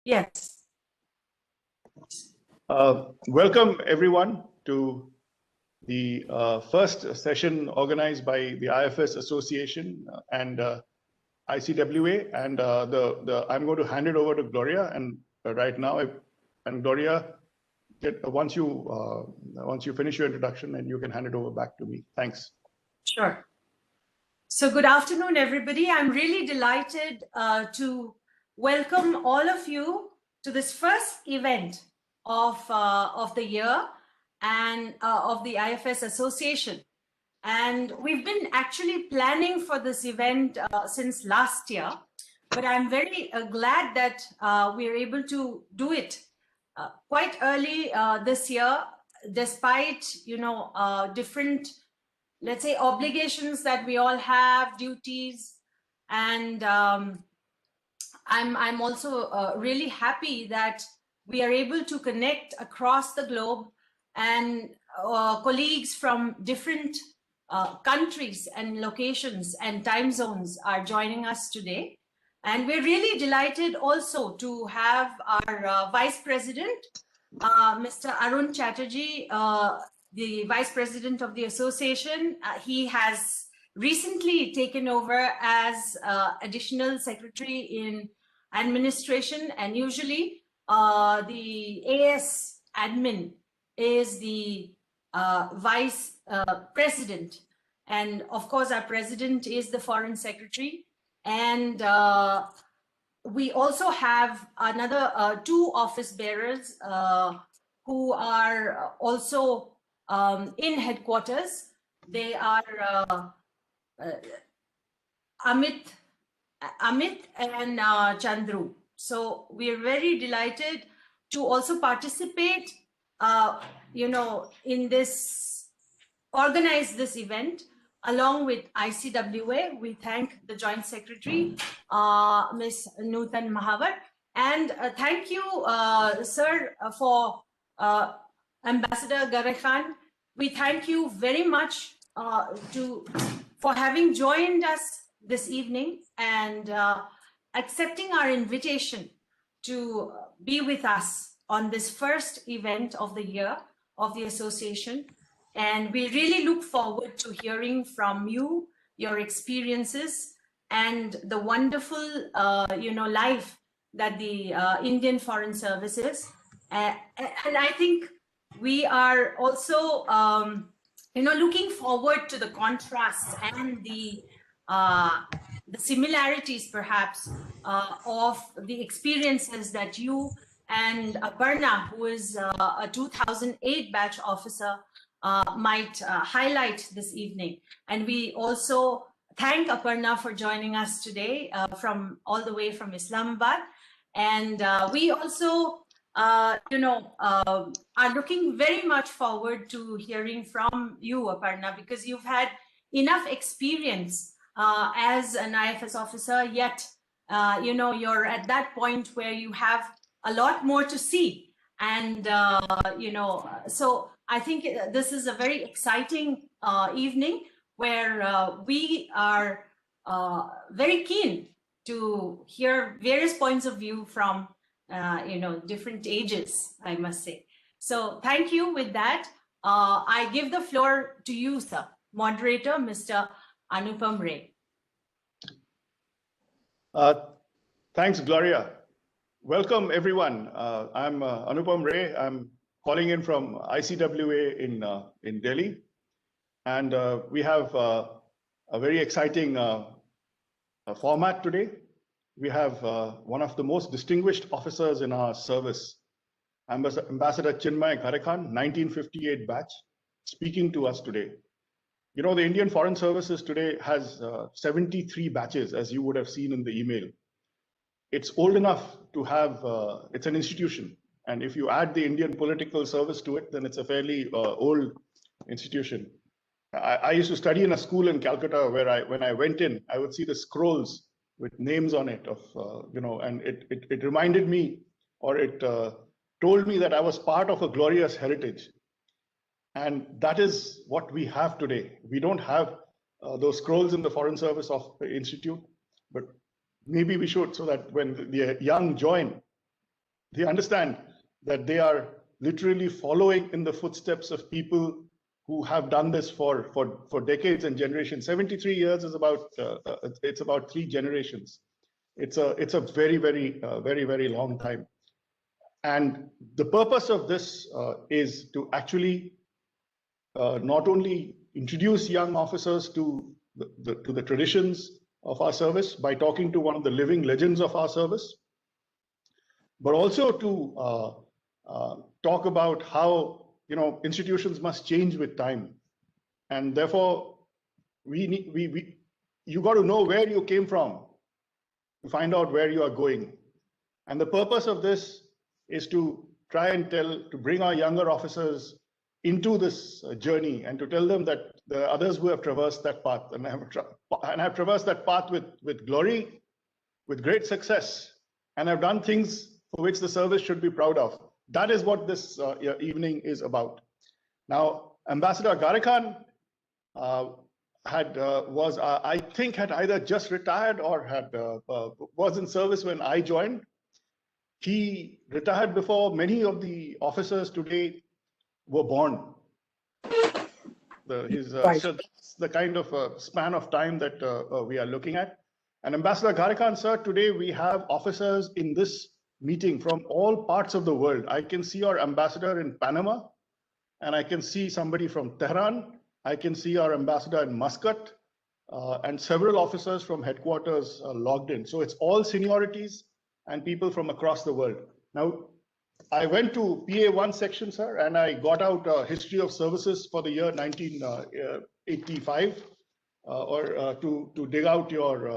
Yes. Welcome everyone to the first session organized by the IFS Association and ICWA, and I'm going to hand it over to Gloria. And right now, Gloria, once you finish your introduction, and you can hand it over back to me. Thanks. Sure. So good afternoon, everybody. I'm really delighted to welcome all of you to this first event of the year and of the IFS Association. And we've been actually planning for this event since last year, but I'm very glad that we're able to do it quite early this year, despite, different, let's say, obligations that we all have, duties. And I'm also really happy that we are able to connect across the globe, and colleagues from different countries and locations and time zones are joining us today. And we're really delighted also to have our Vice President, Mr. Arun Chatterjee, the Vice President of the Association. He has recently taken over as Additional Secretary in Administration, and usually the AS Admin is the Vice President. And of course, our President is the Foreign Secretary. And we also have another two office bearers who are also in headquarters. They are Amit and Chandru. So we're very delighted to also participate, in this, organize this event along with ICWA. We thank the Joint Secretary, Ms. Nutan Mahavar, and thank you, sir, for Ambassador Gharekhan. We thank you very much for having joined us this evening and accepting our invitation to be with us on this first event of the year of the association. And we really look forward to hearing from you, your experiences, and the wonderful, life that the Indian Foreign Service is. And I think we are also, looking forward to the contrasts and the similarities, perhaps, of the experiences that you and Aparna, who is a 2008 batch officer, might highlight this evening. And we also thank Aparna for joining us today from all the way from Islamabad. And we also, are looking very much forward to hearing from you, Aparna, because you've had enough experience as an IFS officer, yet, you're at that point where you have a lot more to see. And, so I think this is a very exciting evening where we are very keen to hear various points of view from, different ages, I must say. So thank you. With that, I give the floor to you, sir, moderator, Mr. Anupam Ray. Thanks, Gloria. Welcome, everyone. I'm Anupam Ray. I'm calling in from ICWA in Delhi. And we have a very exciting format today. We have one of the most distinguished officers in our service, Ambassador Chinmay Gharekhan, 1958 batch, speaking to us today. You know, the Indian Foreign Services today has 73 batches, as you would have seen in the email. It's old enough to have, it's an institution. And if you add the Indian political service to it, then it's a fairly old institution. I used to study in a school in Calcutta where when I went in, I would see the scrolls with names on it of, and it reminded me, or it told me that I was part of a glorious heritage. And that is what we have today. We don't have those scrolls in the Foreign Service of the Institute, but maybe we should, so that when the young join, They understand that they are literally following in the footsteps of people who have done this for decades and generations. 73 years is about it's about 3 generations. It's a very very long time. And the purpose of this is to actually not only introduce young officers to the traditions of our service by talking to one of the living legends of our service, but also to talk about how institutions must change with time, and therefore you got to know where you came from to find out where you are going. And the purpose of this is to try and to bring our younger officers into this journey and to tell them that there are others who have traversed that path and have traversed that path with glory, with great success, and have done things for which the service should be proud of. That is what this evening is about. Now, Ambassador Gharekhan I think had either just retired or was in service when I joined. He retired before many of the officers today were born. Right. So that's the kind of span of time that we are looking at. And Ambassador Gharekhan, sir, today we have officers in this meeting from all parts of the world. I can see our ambassador in Panama, and I can see somebody from Tehran. I can see our ambassador in Muscat, and several officers from headquarters logged in. So it's all seniorities and people from across the world. Now, I went to PA1 section, sir, and I got out a history of services for the year 1985, to dig out your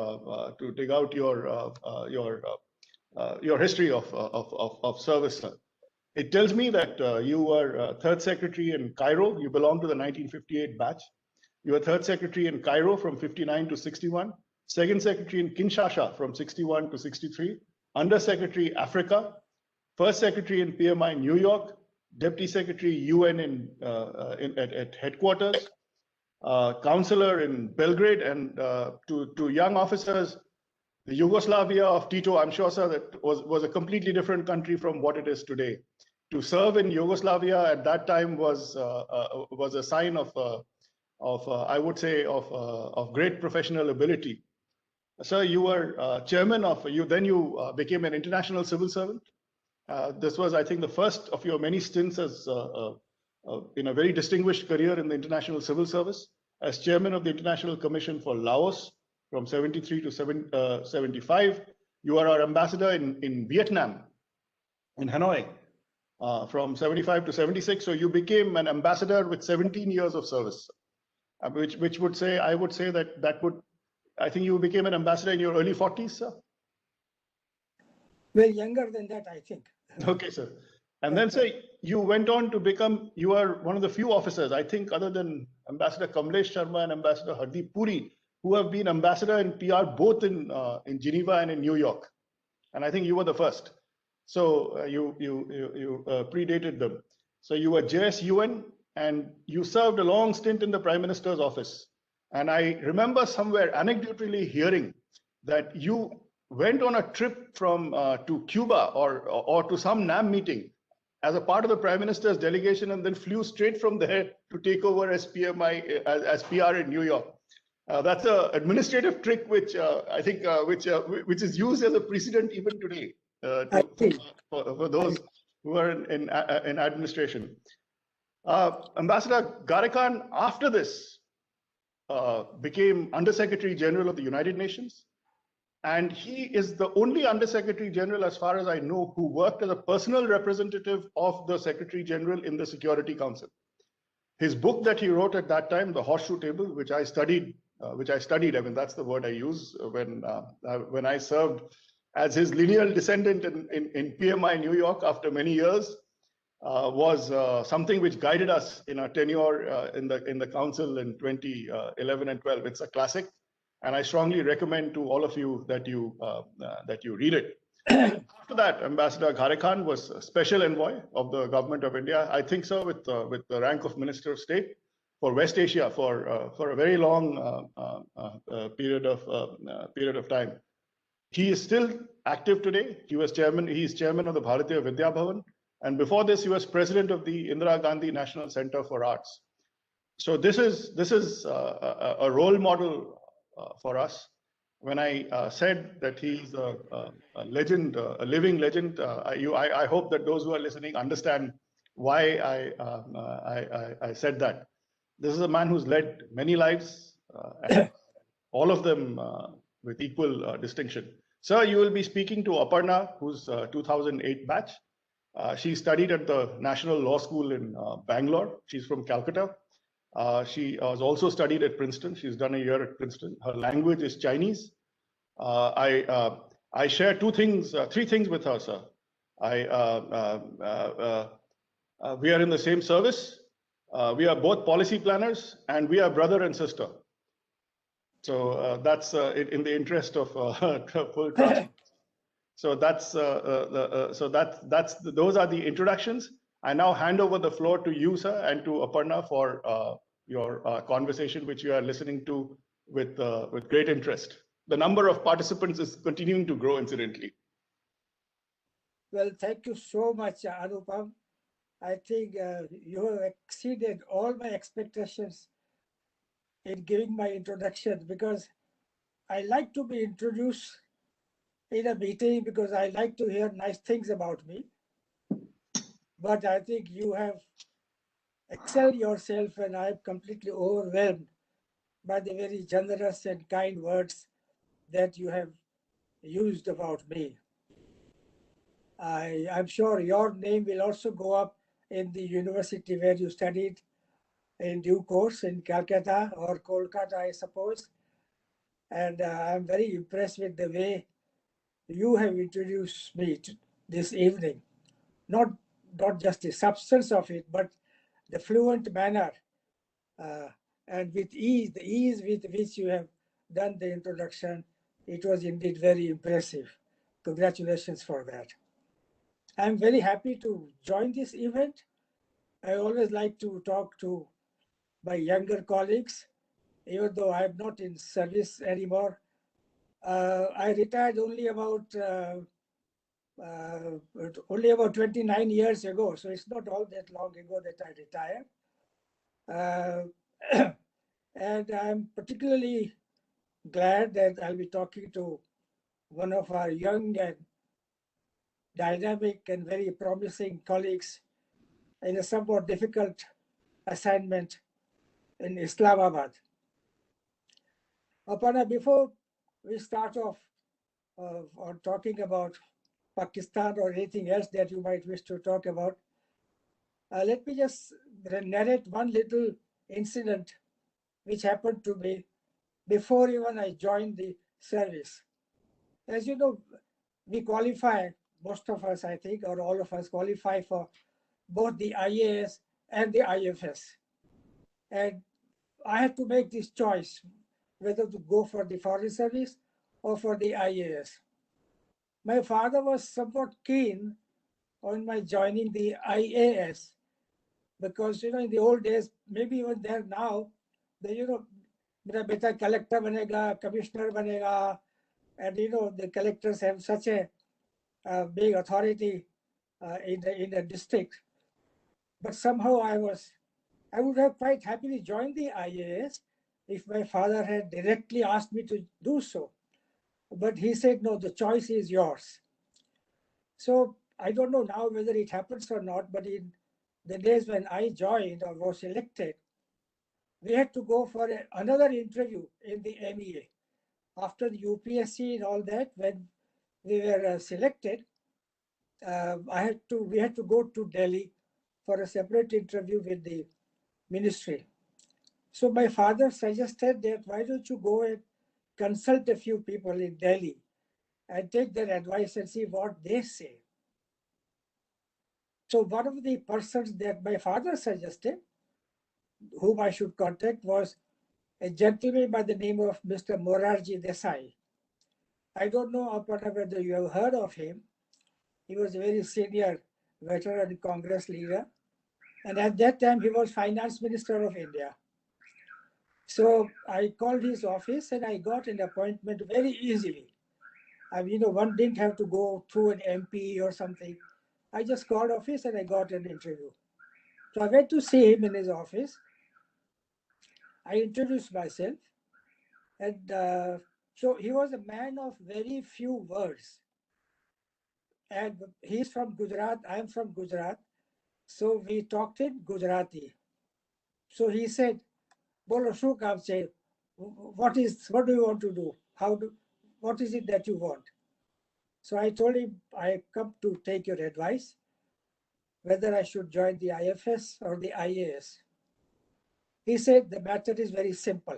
history of service, sir. It tells me that you were third secretary in Cairo. You belong to the 1958 batch. You were third secretary in Cairo from 59 to 61. Second secretary in Kinshasa from 61 to 63. Under secretary Africa. First secretary in PMI New York. Deputy secretary UN at headquarters. Counselor in Belgrade. And to young officers, the Yugoslavia of Tito, I'm sure, sir, that was a completely different country from what it is today. To serve in Yugoslavia at that time was a sign of I would say of great professional ability. Sir, you were chairman of then you became an international civil servant. This was, I think, the first of your many stints as in a very distinguished career in the international civil service. As chairman of the International Commission for Laos from 73 to 75, you are our ambassador in Vietnam, in Hanoi. From 75 to 76, so you became an ambassador with 17 years of service, which would say, I would say that would, I think you became an ambassador in your early 40s, sir? Well, younger than that, I think. Okay, sir. And then, sir, you went on to become, you are one of the few officers, I think, other than Ambassador Kamlesh Sharma and Ambassador Hardeep Puri, who have been ambassador in PR both in Geneva and in New York. And I think you were the first. So you predated them. So you were JSUN, and you served a long stint in the Prime Minister's office. And I remember somewhere anecdotally hearing that you went on a trip from to Cuba or to some NAM meeting as a part of the Prime Minister's delegation, and then flew straight from there to take over as PMI as PR in New York. That's an administrative trick which I think which is used as a precedent even today. For those who are in administration. Ambassador Gharekhan, after this, became Undersecretary General of the United Nations. And he is the only Undersecretary General, as far as I know, who worked as a personal representative of the Secretary General in the Security Council. His book that he wrote at that time, The Horseshoe Table, which I studied, I mean, that's the word I use when I served as his lineal descendant in PMI New York after many years, was something which guided us in our tenure in the council in 2011 and 12. It's a classic, and I strongly recommend to all of you that you read it. After that, Ambassador Gharekhan was a special envoy of the government of India, I think so, with the rank of Minister of State for West Asia for a very long period of time. He is still active today. He is chairman of the Bharatiya Vidya Bhavan. And before this, he was president of the Indira Gandhi National Center for Arts. So this is a role model for us. When I said that he's a legend, a living legend, I hope that those who are listening understand why I said that. This is a man who's led many lives, and all of them with equal distinction. Sir, you will be speaking to Aparna, who's 2008 batch. She studied at the National Law School in Bangalore. She's from Calcutta. She has also studied at Princeton. She's done a year at Princeton. Her language is Chinese. I share three things with her, sir. We are in the same service. We are both policy planners, and we are brother and sister. So that's in the interest of full transparency. So those are the introductions. I now hand over the floor to you, sir, and to Aparna for your conversation, which you are listening to with great interest. The number of participants is continuing to grow, incidentally. Well, thank you so much, Anupam. I think you have exceeded all my expectations in giving my introduction, because I like to be introduced in a meeting because I like to hear nice things about me. But I think you have excelled yourself, and I am completely overwhelmed by the very generous and kind words that you have used about me. I'm sure your name will also go up in the university where you studied in due course in Calcutta or Kolkata, I suppose. And I'm very impressed with the way you have introduced me this evening. Not just the substance of it, but the fluent manner and with ease, the ease with which you have done the introduction. It was indeed very impressive. Congratulations for that. I'm very happy to join this event. I always like to talk to my younger colleagues, even though I'm not in service anymore. I retired only about 29 years ago, so it's not all that long ago that I retired. And I'm particularly glad that I'll be talking to one of our young and dynamic and very promising colleagues in a somewhat difficult assignment in Islamabad. Aparna, before we start off on talking about Pakistan or anything else that you might wish to talk about, let me just narrate one little incident which happened to me before even I joined the service. As you know, we qualify, most of us, I think, or all of us qualify for both the IAS and the IFS. And I had to make this choice whether to go for the foreign service or for the IAS. My father was somewhat keen on my joining the IAS because, you know, in the old days, maybe even there now, मेरा बेटा collector बनेगा, commissioner बनेगा, and you know the collectors have such a big authority in the district. But somehow I would have quite happily joined the IAS if my father had directly asked me to do so. But he said, no, the choice is yours. So I don't know now whether it happens or not, but in the days when I joined or was elected, we had to go for another interview in the MEA. After the UPSC and all that, when we were selected, we had to go to Delhi for a separate interview with the ministry. So my father suggested that why don't you go and consult a few people in Delhi and take their advice and see what they say. So one of the persons that my father suggested, whom I should contact, was a gentleman by the name of Mr. Morarji Desai. I don't know, Aparna, whether you have heard of him. He was a very senior veteran Congress leader. And at that time, he was Finance Minister of India. So I called his office and I got an appointment very easily. I mean, one didn't have to go through an MP or something. I just called office and I got an interview. So I went to see him in his office. I introduced myself, and so he was a man of very few words. And he's from Gujarat, I'm from Gujarat. So we talked in Gujarati. So he said, Bolo shu kaam che? What do you want to do? What is it that you want? So I told him, I come to take your advice, whether I should join the IFS or the IAS. He said, the matter is very simple.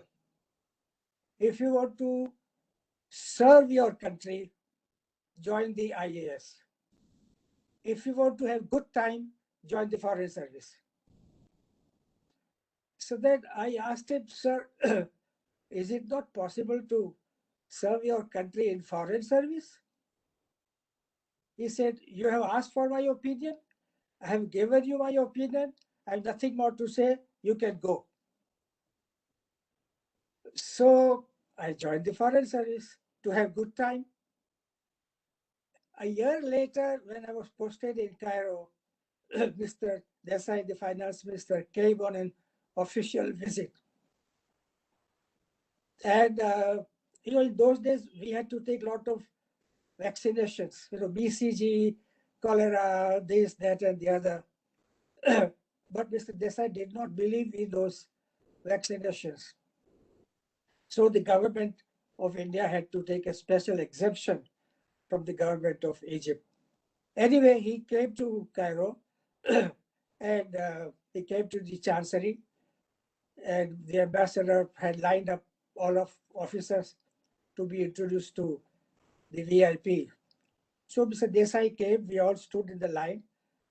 If you want to serve your country, join the IAS. If you want to have good time, join the Foreign Service. So then I asked him, sir, is it not possible to serve your country in Foreign Service? He said, you have asked for my opinion. I have given you my opinion. I have nothing more to say. You can go. So I joined the Foreign Service to have good time. A year later, when I was posted in Cairo, Mr. Desai, the finance minister, came on an official visit. And, in those days, we had to take a lot of vaccinations, BCG, cholera, this, that, and the other. But Mr. Desai did not believe in those vaccinations. So the government of India had to take a special exemption from the government of Egypt. Anyway, he came to Cairo and he came to the chancery, and the ambassador had lined up all of officers to be introduced to the VIP. So Mr. Desai came, we all stood in the line.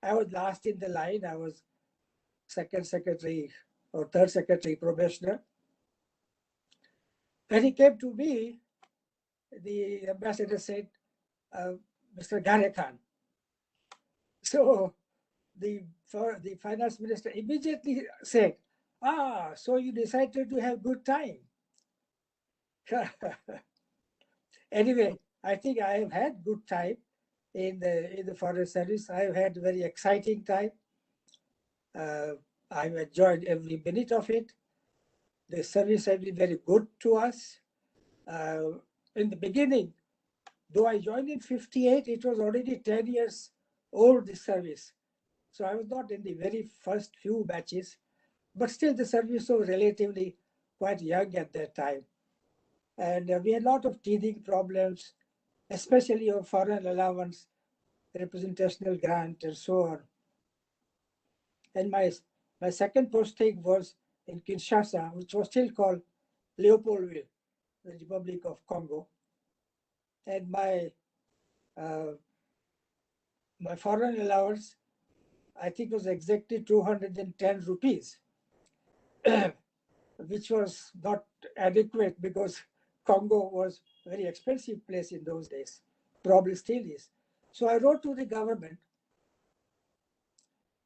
I was last in the line. I was second secretary or third secretary probationer. When he came to me, the ambassador said, Mr. Gharekhan. So the finance minister immediately said, so you decided to have good time. Anyway, I think I have had good time in the Foreign Service. I have had a very exciting time. I've enjoyed every minute of it. The service has been very good to us. In the beginning, though I joined in 58, it was already 10 years old, this service. So I was not in the very first few batches, but still the service was relatively quite young at that time. And we had a lot of teething problems, especially of foreign allowance, representational grant, and so on. And my second posting was in Kinshasa, which was still called Leopoldville, the Republic of Congo. And my foreign allowance, I think, was exactly 210 rupees, which was not adequate because Congo was a very expensive place in those days, probably still is. So I wrote to the government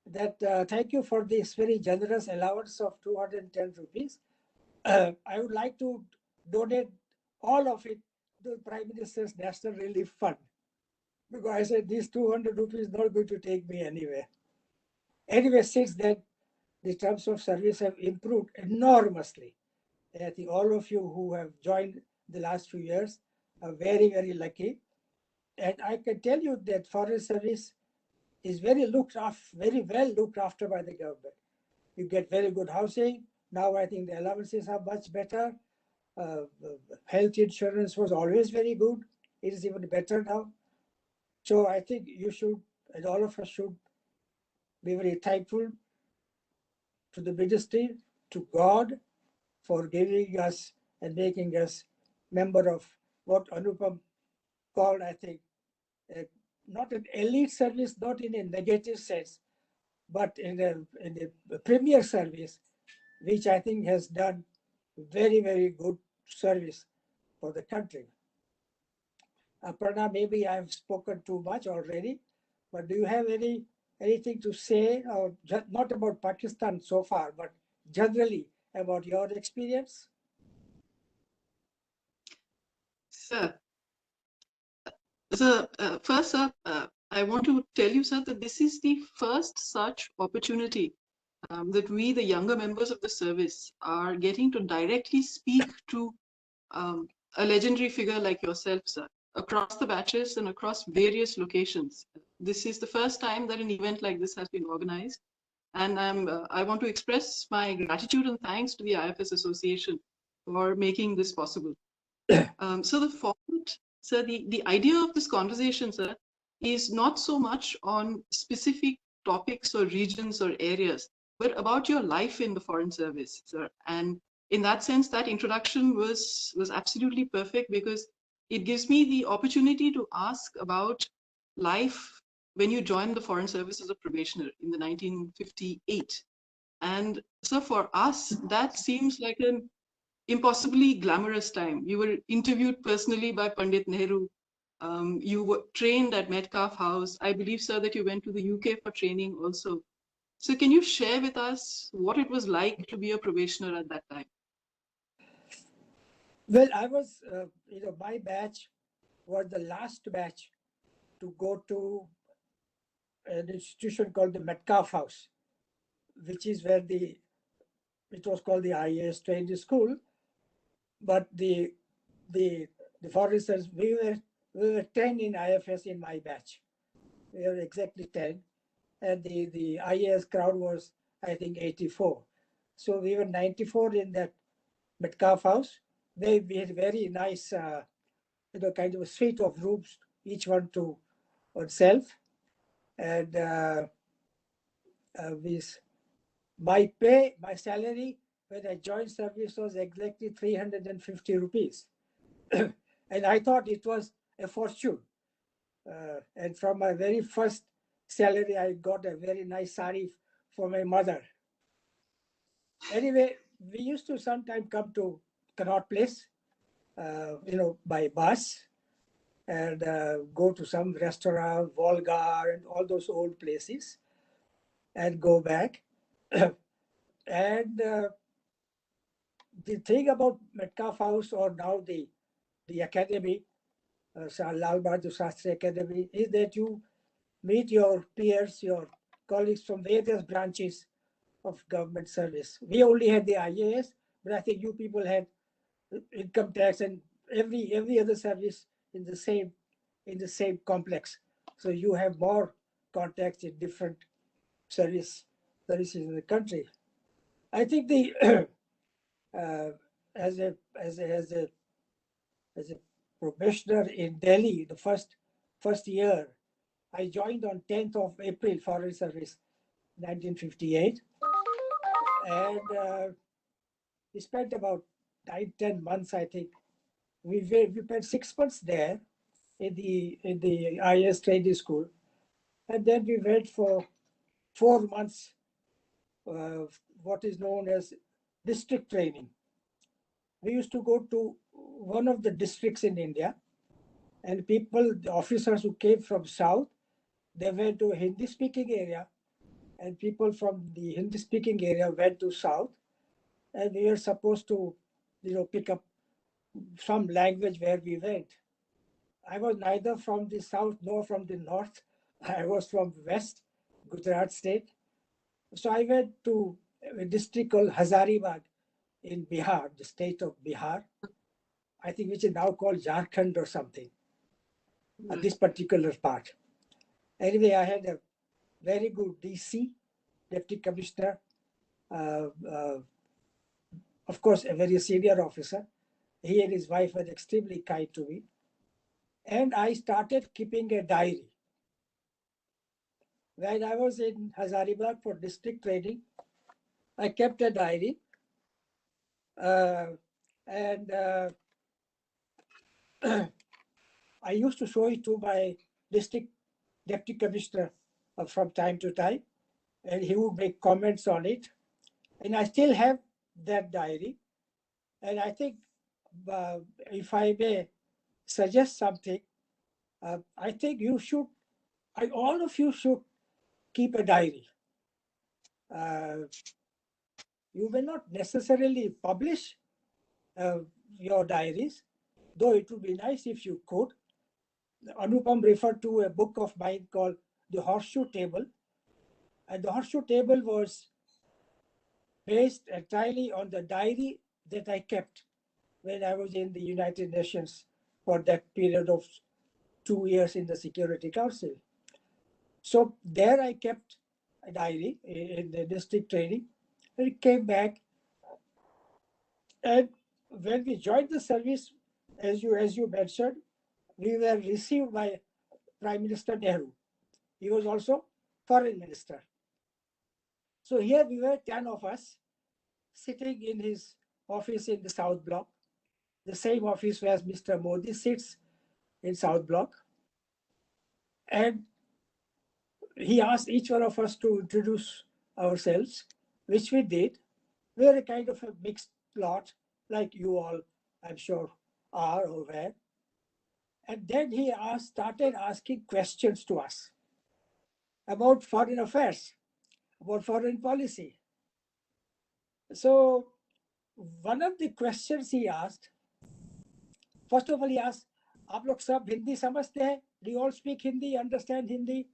that thank you for this very generous allowance of 210 rupees. I would like to donate all of it to the Prime Minister's National Relief Fund, because I said these 200 rupees is not going to take me anywhere. Anyway, since then, the terms of service have improved enormously. And I think all of you who have joined the last few years are very, very lucky. And I can tell you that foreign service is very well looked after by the government. You get very good housing. Now I think the allowances are much better. Health insurance was always very good. It is even better now. So I think you should, and all of us should, be very thankful to the ministry, to God, for giving us and making us member of what Anupam called, I think, not an elite service, not in a negative sense, but in a premier service, which I think has done very, very good service for the country. Aparna, maybe I've spoken too much already, but do you have anything to say, or not about Pakistan so far, but generally about your experience? Sir, So, first, sir, I want to tell you, sir, that this is the first such opportunity that we, the younger members of the service, are getting to directly speak to a legendary figure like yourself, sir, across the batches and across various locations. This is the first time that an event like this has been organized. And I want to express my gratitude and thanks to the IFS Association for making this possible. So the format, sir, the idea of this conversation, sir, is not so much on specific topics or regions or areas, but about your life in the Foreign Service, sir. And in that sense, that introduction was absolutely perfect because it gives me the opportunity to ask about life when you joined the Foreign Service as a probationer in the 1958. And so for us, that seems like an impossibly glamorous time. You were interviewed personally by Pandit Nehru. You were trained at Metcalfe House. I believe, sir, that you went to the UK for training also. So can you share with us what it was like to be a probationer at that time? Well, I was, my batch was the last batch to go to an institution called the Metcalfe House, which is where it was called the IAS training school. But the foresters, we were 10 in IFS in my batch. We were exactly 10. And the IAS crowd was, I think, 84. So we were 94 in that Metcalfe House. We had very nice, kind of a suite of rooms, each one to oneself. And my salary when I joined service was exactly 350 rupees. And I thought it was a fortune. And from my very first salary, I got a very nice sari for my mother. Anyway, we used to sometimes come to Connaught Place, by bus and go to some restaurant, Volgar, and all those old places and go back. And the thing about Metcalfe House or now the academy, Lal Bahadur Shastri Academy, is that you meet your peers, your colleagues from various branches of government service. We only had the IAS, but I think you people had income tax and every other service in the same complex. So you have more contacts in different services in the country. I think the as a probationer in Delhi, the first year, I joined on 10th of April, Foreign Service, 1958. And we spent about 9-10 months, I think. We spent 6 months there in the IS training school. And then we went for 4 months, what is known as district training. We used to go to one of the districts in India, and the officers who came from south, they went to Hindi-speaking area, and people from the Hindi-speaking area went to south, and we were supposed to, pick up some language where we went. I was neither from the south nor from the north. I was from west, Gujarat state. So I went to a district called Hazaribagh in Bihar, the state of Bihar, I think which is now called Jharkhand or something, this particular part. Anyway, I had a very good DC, Deputy Commissioner, of course, a very senior officer. He and his wife were extremely kind to me. And I started keeping a diary. When I was in Hazaribagh for district training, I kept a diary. And I used to show it to my district deputy commissioner from time to time, and he would make comments on it. And I still have that diary. And I think if I may suggest something, I think all of you should keep a diary. You may not necessarily publish your diaries, though it would be nice if you could. Anupam referred to a book of mine called The Horseshoe Table. And the Horseshoe Table was based entirely on the diary that I kept when I was in the United Nations for that period of 2 years in the Security Council. So there I kept a diary in the district training, and it came back. And when we joined the service, as you mentioned, we were received by Prime Minister Nehru. He was also foreign minister. So here we were 10 of us sitting in his office in the South Block, the same office where Mr. Modi sits in South Block. And he asked each one of us to introduce ourselves, which we did. We were a kind of a mixed lot, like you all, I'm sure, are or were. And then he started asking questions to us about foreign affairs, about foreign policy. So one of the questions he asked, first of all, he asked, "आप लोग सब हिंदी समझते हैं? Do you all speak Hindi, understand Hindi?"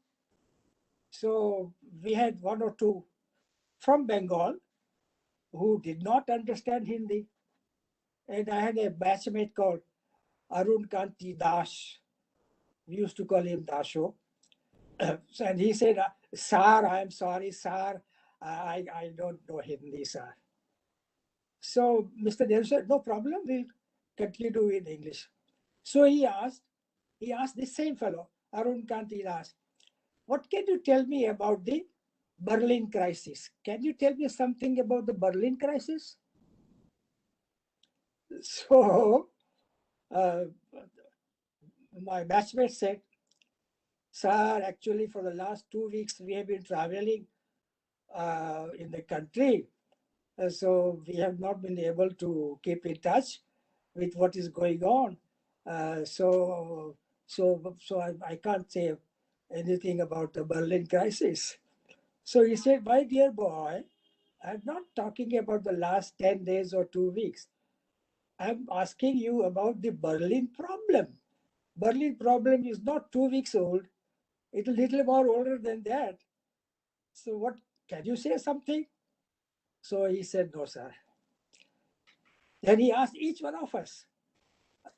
So we had one or two from Bengal who did not understand Hindi. And I had a batchmate called Arun Kanti Das. We used to call him Dasho. And he said, "Sir, I'm sorry, sir. I don't know Hindi, sir." So Mr. Dev said, "No problem, we'll continue in English." So he asked the same fellow, Arun Kanti Das, "What can you tell me about the Berlin crisis? Can you tell me something about the Berlin crisis?" So my batchmate said, "Sir, actually for the last 2 weeks, we have been traveling in the country. So we have not been able to keep in touch with what is going on. So I can't say anything about the Berlin crisis." So he said, "My dear boy, I'm not talking about the last 10 days or 2 weeks. I'm asking you about the Berlin problem. Berlin problem is not 2 weeks old. It's a little more older than that. So what, can you say something?" So he said, "No, sir." Then he asked each one of us,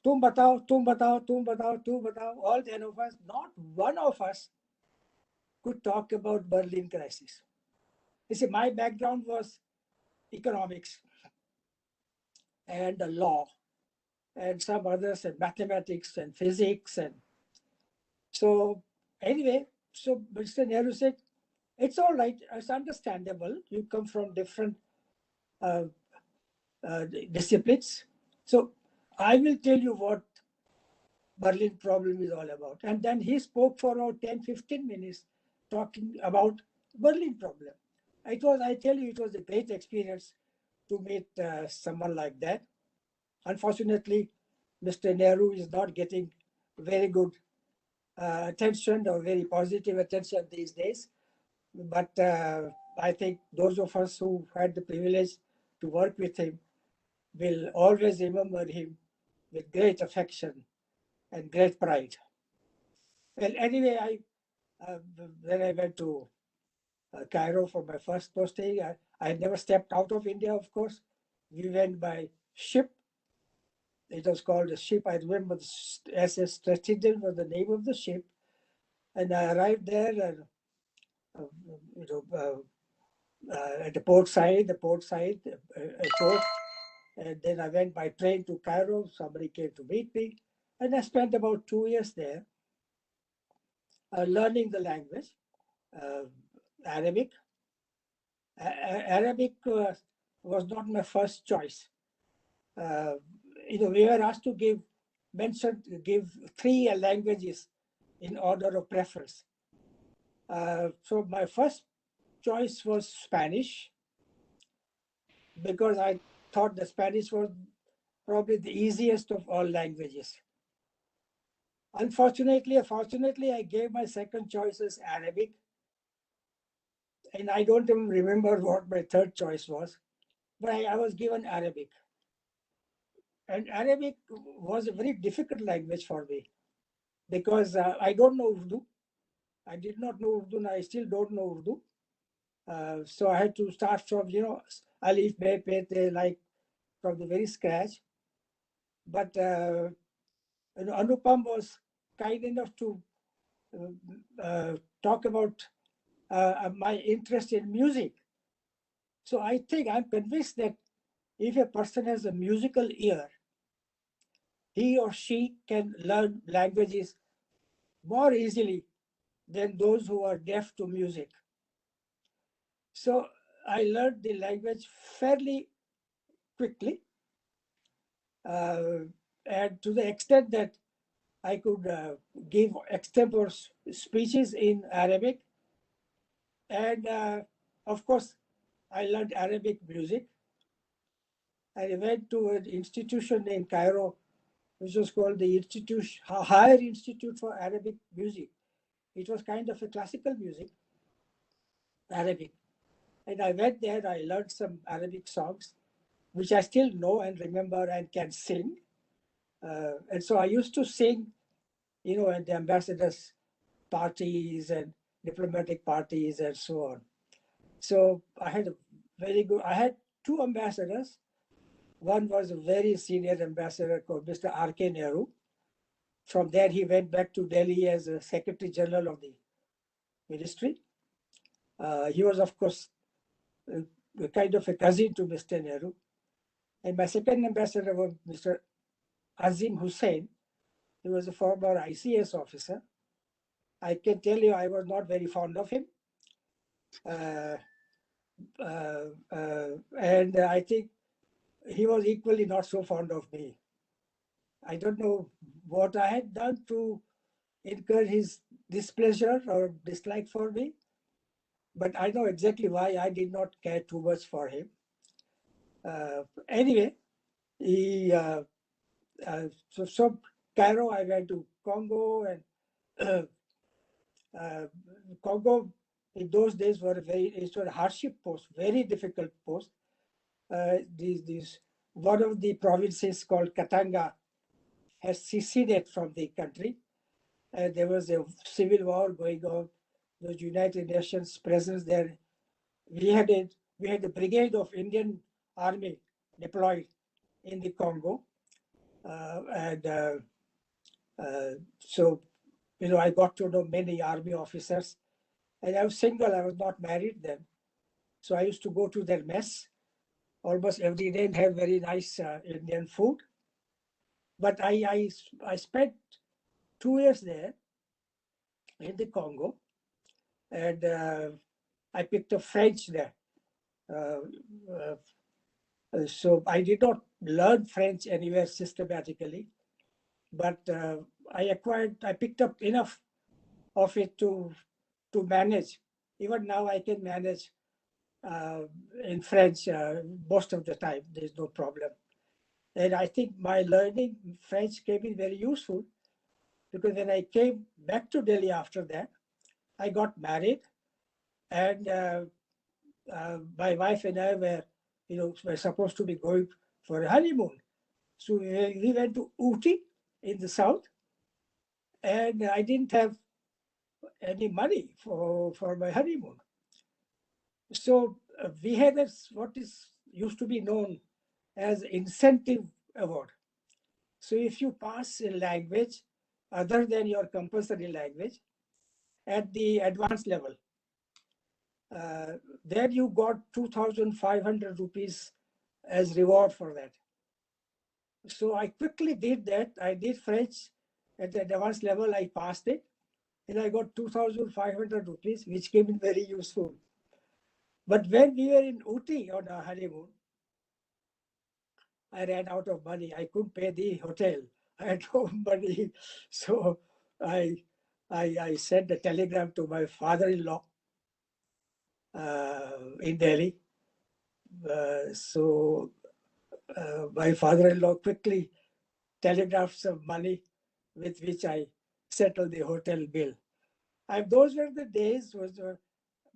"Tum batao, tum batao, tum batao, tum batao." All 10 of us, not one of us could talk about Berlin crisis. You see, my background was economics and the law and some others, and mathematics and physics. And so anyway, so Mr. Nehru said, "It's all right, it's understandable. You come from different disciplines. So I will tell you what Berlin problem is all about." And then he spoke for about 10, 15 minutes talking about Berlin problem. I tell you, it was a great experience to meet someone like that. Unfortunately, Mr. Nehru is not getting very good attention or very positive attention these days. But I think those of us who had the privilege to work with him will always remember him with great affection and great pride. Well, anyway, when I went to Cairo for my first posting, I never stepped out of India, of course. We went by ship. It was called a ship. I remember the SS Strategic was the name of the ship. And I arrived there and, at the port side, airport. And then I went by train to Cairo. Somebody came to meet me. And I spent about 2 years there learning the language, Arabic. Arabic was not my first choice. We were asked to give 3 languages in order of preference. So my first choice was Spanish, because I thought the Spanish was probably the easiest of all languages. Unfortunately, I gave my second choice as Arabic, and I don't even remember what my third choice was, but I was given Arabic. And Arabic was a very difficult language for me, because I don't know Urdu. I did not know Urdu, and I still don't know Urdu. So I had to start from, Alif, Be, Pe, Te, like from the very scratch. But Anupam was kind enough to talk about my interest in music. So I'm convinced that if a person has a musical ear, he or she can learn languages more easily than those who are deaf to music. So I learned the language fairly quickly, and to the extent that I could give extempore speeches in Arabic. And of course, I learned Arabic music. I went to an institution in Cairo, which was called the Higher Institute for Arabic Music. It was kind of a classical music, Arabic. And I went there, I learned some Arabic songs, which I still know and remember and can sing. And so I used to sing, at the ambassadors' parties and diplomatic parties and so on. So I had two ambassadors. One was a very senior ambassador called Mr. R.K. Nehru. From there, he went back to Delhi as a Secretary General of the ministry. He was, of course, kind of a cousin to Mr. Nehru. And my second ambassador was Mr. Azim Hussain. He was a former ICS officer. I can tell you I was not very fond of him. And I think he was equally not so fond of me. I don't know what I had done to incur his displeasure or dislike for me, but I know exactly why I did not care too much for him. Anyway, so Cairo, I went to Congo, and Congo in those days it was a hardship post, very difficult post. One of the provinces called Katanga has seceded from the country. And there was a civil war going on. The United Nations presence there. We had a brigade of Indian Army deployed in the Congo, so I got to know many army officers. And I was single. I was not married then, so I used to go to their mess almost every day and have very nice Indian food. But I spent 2 years there in the Congo, and I picked up French there. So I did not learn French anywhere systematically, but I picked up enough of it to manage. Even now I can manage in French most of the time. There's no problem. And I think my learning French came in very useful, because when I came back to Delhi after that, I got married, and my wife and I were supposed to be going for a honeymoon. So we went to Ooty in the south, and I didn't have any money for my honeymoon. So we had what is used to be known as incentive award. So if you pass a language other than your compulsory language at the advanced level, then you got 2,500 rupees as reward for that. So I quickly did that. I did French at the advanced level. I passed it, and I got 2,500 rupees, which came in very useful. But when we were in Ooty on our honeymoon, I ran out of money. I couldn't pay the hotel. I had no money. So I sent a telegram to my father-in-law in Delhi. My father-in-law quickly telegraphed some money with which I settled the hotel bill. And those were the days,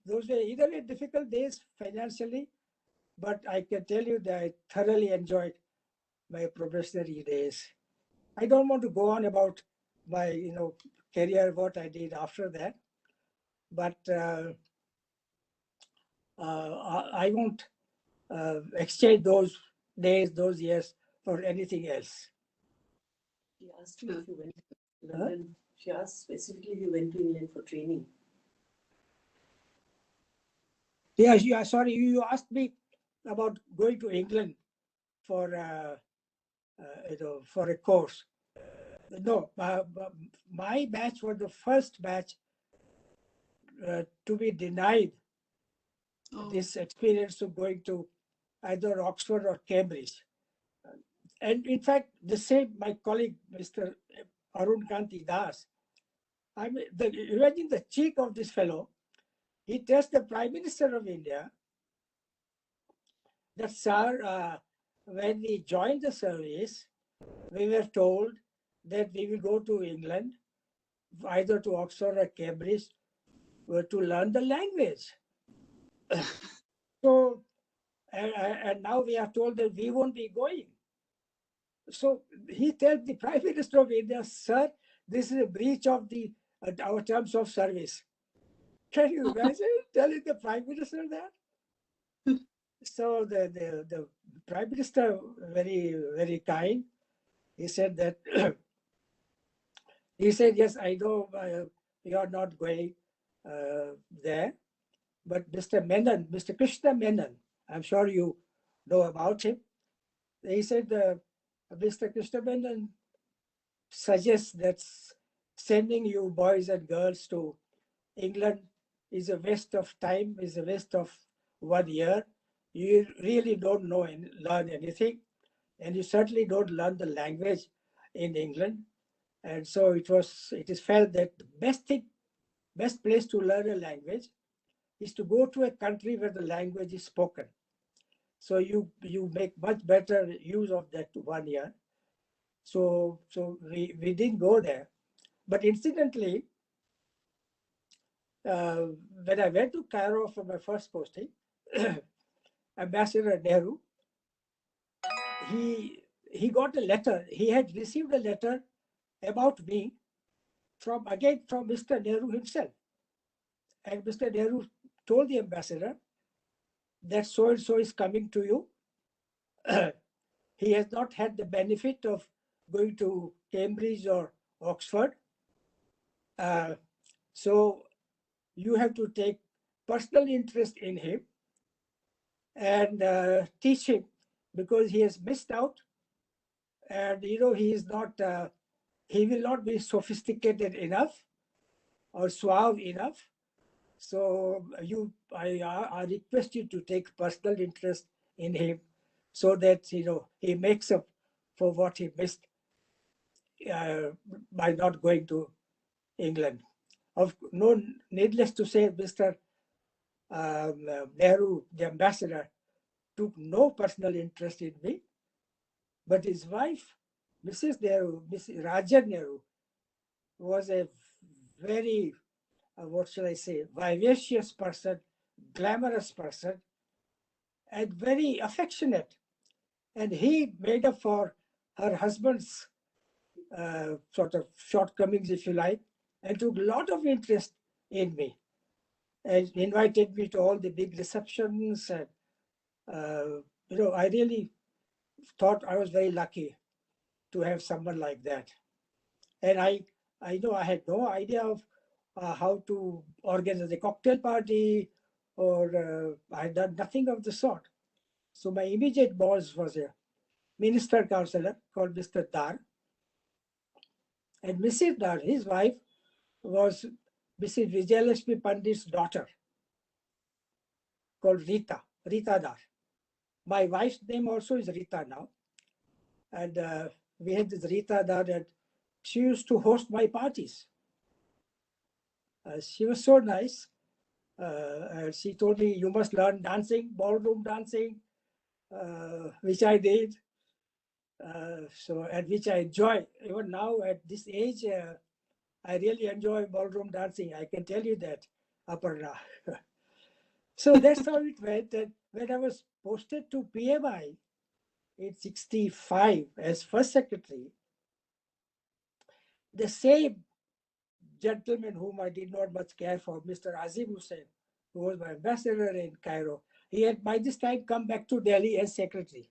those were either difficult days financially, but I can tell you that I thoroughly enjoyed my probationary days. I don't want to go on about my career, what I did after that. But I won't exchange those days, those years for anything else. She asked you if you went to London. She asked specifically if you went to England for training. Yeah, sorry, you asked me about going to England for for a course. No, my batch was the first batch to be denied this experience of going to either Oxford or Cambridge. And in fact, the same, my colleague, Mr. Arun Kanti Das, imagine the cheek of this fellow. He tells the Prime Minister of India that, sir, when we joined the service, we were told that we will go to England, either to Oxford or Cambridge, to learn the language. So, and now we are told that we won't be going. So he tells the Prime Minister of India, sir, this is a breach of our terms of service. Can you imagine telling the Prime Minister that? So the Prime Minister, very, very kind, he said that, he said, yes, I know you are not going there, but Mr. Menon, Mr. Krishna Menon, I'm sure you know about him. He said, Mr. Krishna Menon suggests that sending you boys and girls to England is a waste of time, is a waste of 1 year. You really don't know and learn anything, and you certainly don't learn the language in England. And so it is felt that the best place to learn a language is to go to a country where the language is spoken. So you make much better use of that 1 year. So we didn't go there. But incidentally, when I went to Cairo for my first posting, Ambassador Nehru, he got a letter. He had received a letter about me from Mr. Nehru himself. And Mr. Nehru told the ambassador that so-and-so is coming to you. He has not had the benefit of going to Cambridge or Oxford. So you have to take personal interest in him and teach him, because he has missed out. And he is not, he will not be sophisticated enough or suave enough. So I request you to take personal interest in him, so that he makes up for what he missed by not going to England. Needless to say, Mr. Nehru, the ambassador, took no personal interest in me, but his wife, Mrs. Nehru, Mrs. Rajan Nehru, was a very, what shall I say, vivacious person, glamorous person, and very affectionate. And he made up for her husband's sort of shortcomings, if you like, and took a lot of interest in me, and invited me to all the big receptions. And I really thought I was very lucky to have someone like that. And I know I had no idea of how to organize a cocktail party, or I had done nothing of the sort. So my immediate boss was a minister counselor called Mr. Dar. And Mrs. Dar, his wife, was Mrs. Vijayalakshmi Pandit's daughter, called Rita Dar. My wife's name also is Rita now. And we had this Rita Dar, and she used to host my parties. She was so nice. And she told me, you must learn dancing, ballroom dancing, which I did. And which I enjoy. Even now at this age, I really enjoy ballroom dancing. I can tell you that, Aparna. So that's how it went. And when I was posted to PMI in 1965 as first secretary, the same gentleman whom I did not much care for, Mr. Azim Hussain, who was my ambassador in Cairo, he had by this time come back to Delhi as secretary.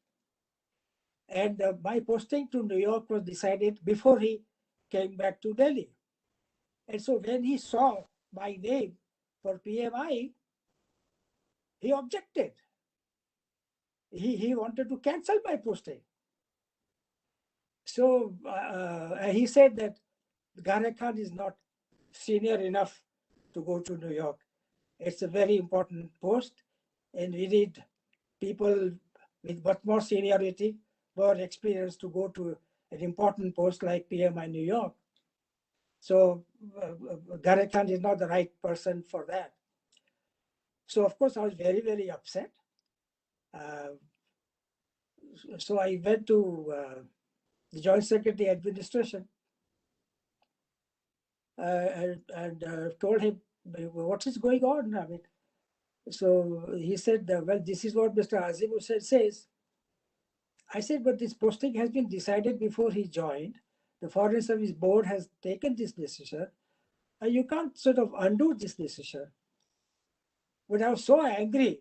And my posting to New York was decided before he came back to Delhi. And so when he saw my name for PMI, he objected. He wanted to cancel my posting. So he said that Gharekhan is not senior enough to go to New York. It's a very important post, and we need people with much more seniority, more experience to go to an important post like PMI New York. So Gharekhan is not the right person for that. So of course I was very, very upset. So I went to the Joint Secretary Administration and told him what is going on. I mean, so he said, well, this is what Mr. Azim Hussain says. I said, but this posting has been decided before he joined. The Foreign Service Board has taken this decision, and you can't sort of undo this decision. But I was so angry.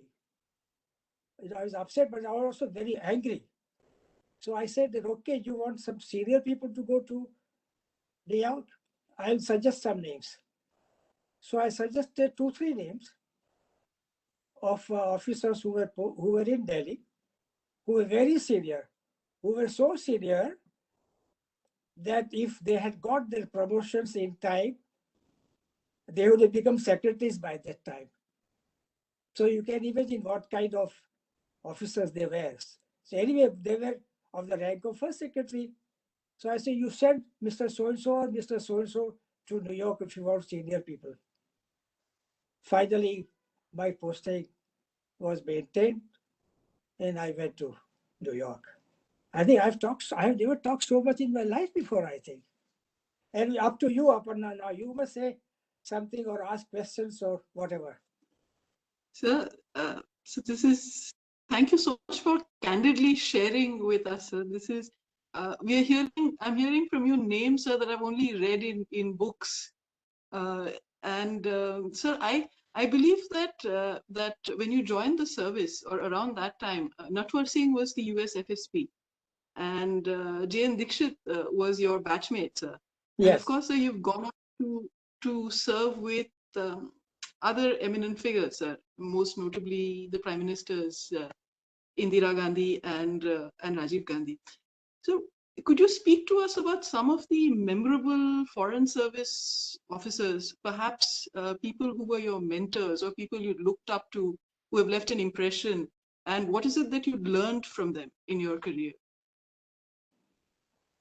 I was upset, but I was also very angry. So I said that, okay, you want some senior people to go to New York? I'll suggest some names. So I suggested 2-3 names of officers who were in Delhi, who were very senior, who were so senior that if they had got their promotions in time, they would have become secretaries by that time. So you can imagine what kind of officers they were. So anyway, they were of the rank of first secretary. So I say, you send Mr. So-and-so or Mr. So-and-so to New York if you want senior people. Finally, my posting was maintained and I went to New York. I think I have never talked so much in my life before, I think. And up to you, Aparna, now you must say something or ask questions or whatever. Sir, so this is, thank you so much for candidly sharing with us, sir. This is, I'm hearing from you names, sir, that I've only read in books. Sir, I believe that that when you joined the service or around that time, Natwar Singh was the US FSP, and J.N. Dixit was your batchmate, sir. Yes. And of course, sir, you've gone on to serve with other eminent figures, sir, most notably the Prime Ministers Indira Gandhi and Rajiv Gandhi. So could you speak to us about some of the memorable Foreign Service officers, perhaps people who were your mentors or people you looked up to, who have left an impression, and what is it that you learned from them in your career?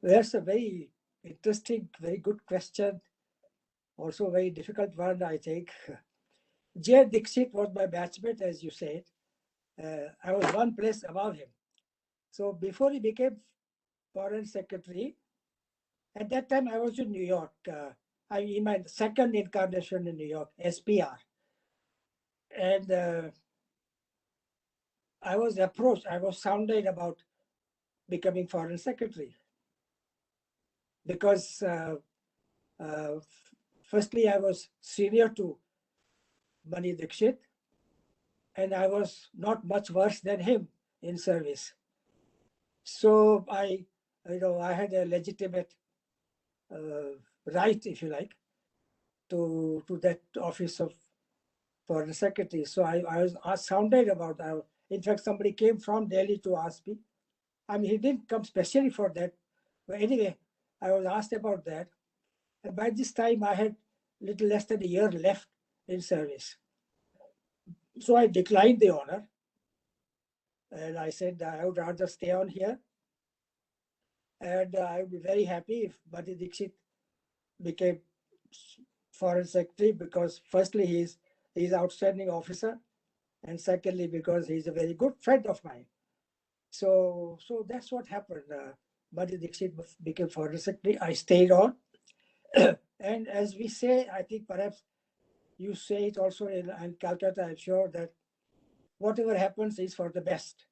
That's a very interesting, very good question. Also a very difficult one, I think. J. Dixit was my batchmate, as you said. I was one place above him. So before he became Foreign Secretary, at that time I was in New York. In my second incarnation in New York, SPR. And I was approached, I was sounded about becoming Foreign Secretary. Because firstly, I was senior to Mani Dixit, and I was not much worse than him in service. So I had a legitimate right, if you like, to that office of Foreign Secretary. So I was sounded about. In fact, somebody came from Delhi to ask me. I mean, he didn't come specially for that, but anyway, I was asked about that. And by this time, I had little less than a year left in service. So I declined the honor. And I said, I would rather stay on here. And I would be very happy if Mani Dixit became Foreign Secretary, because firstly, he's an outstanding officer. And secondly, because he's a very good friend of mine. So that's what happened. Mani Dixit became Foreign Secretary. I stayed on. And as we say, I think perhaps you say it also in Calcutta, I'm sure, that whatever happens is for the best.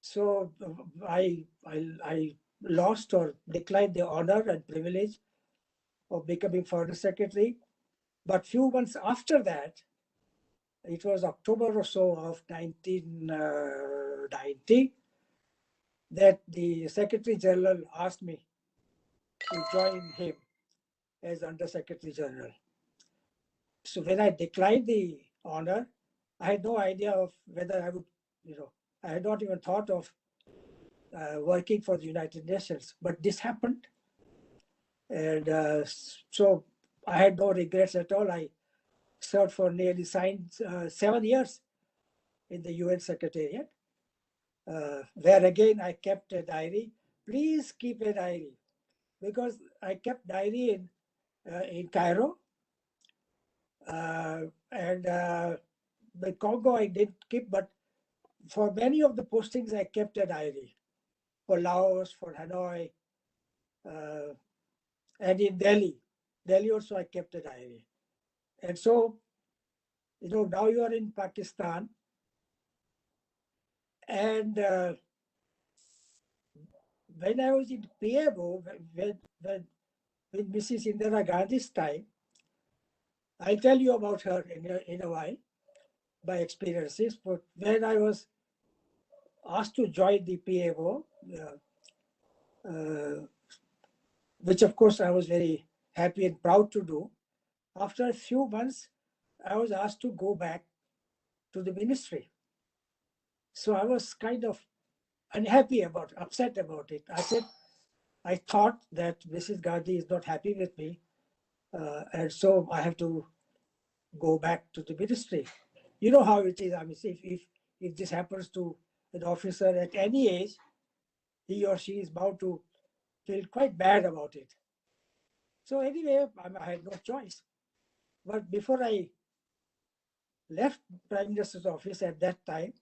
So I lost or declined the honor and privilege of becoming Foreign Secretary. But few months after that, it was October or so of 1990, that the Secretary General asked me to join him as Under Secretary General. So when I declined the honor, I had no idea of whether I would, I had not even thought of working for the United Nations, but this happened. And so I had no regrets at all. I served for nearly 7 years in the UN Secretariat, where again I kept a diary. Please keep a diary, because I kept diary in Cairo, and the Congo I didn't keep, but for many of the postings I kept a diary. For Laos, for Hanoi, and in Delhi also I kept a diary. And so, now you are in Pakistan, and when I was in PMO, when Mrs. Indira Gandhi's time, I'll tell you about her in a while, by experiences. But when I was asked to join the PMO, which of course I was very happy and proud to do, after a few months, I was asked to go back to the ministry. So I was kind of unhappy upset about it. I thought that Mrs. Gandhi is not happy with me, and so I have to go back to the ministry. You know how it is. I mean, if this happens to an officer at any age, he or she is bound to feel quite bad about it. So anyway, I had no choice. But before I left Prime Minister's office at that time,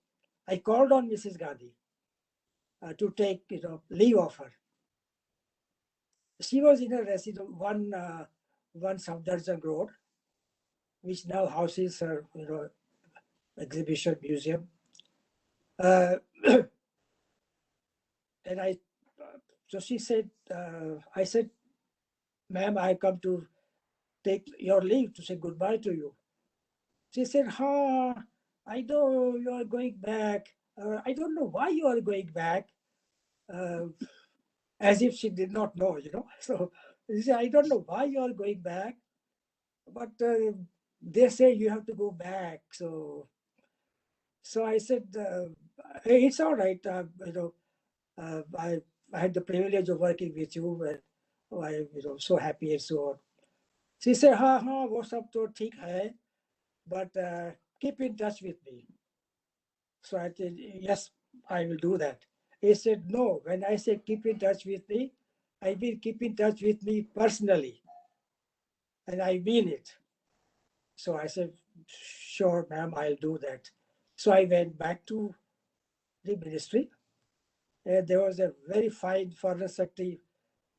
I called on Mrs. Gandhi to take leave of her. She was in a residence, one Safdarjung Road, which now houses her exhibition museum. And so she said, I said, ma'am, I come to take your leave, to say goodbye to you. She said, I know you are going back. I don't know why you are going back. As if she did not know, So she said, I don't know why you are going back, but they say you have to go back. So I said, hey, it's all right. I had the privilege of working with you, and I'm so happy and so on. She said, wo sab to theek hai, but keep in touch with me. So I said, yes, I will do that. He said, no, when I say keep in touch with me, I mean keep in touch with me personally. And I mean it. So I said, sure, ma'am, I'll do that. So I went back to the ministry. And there was a very fine foreign secretary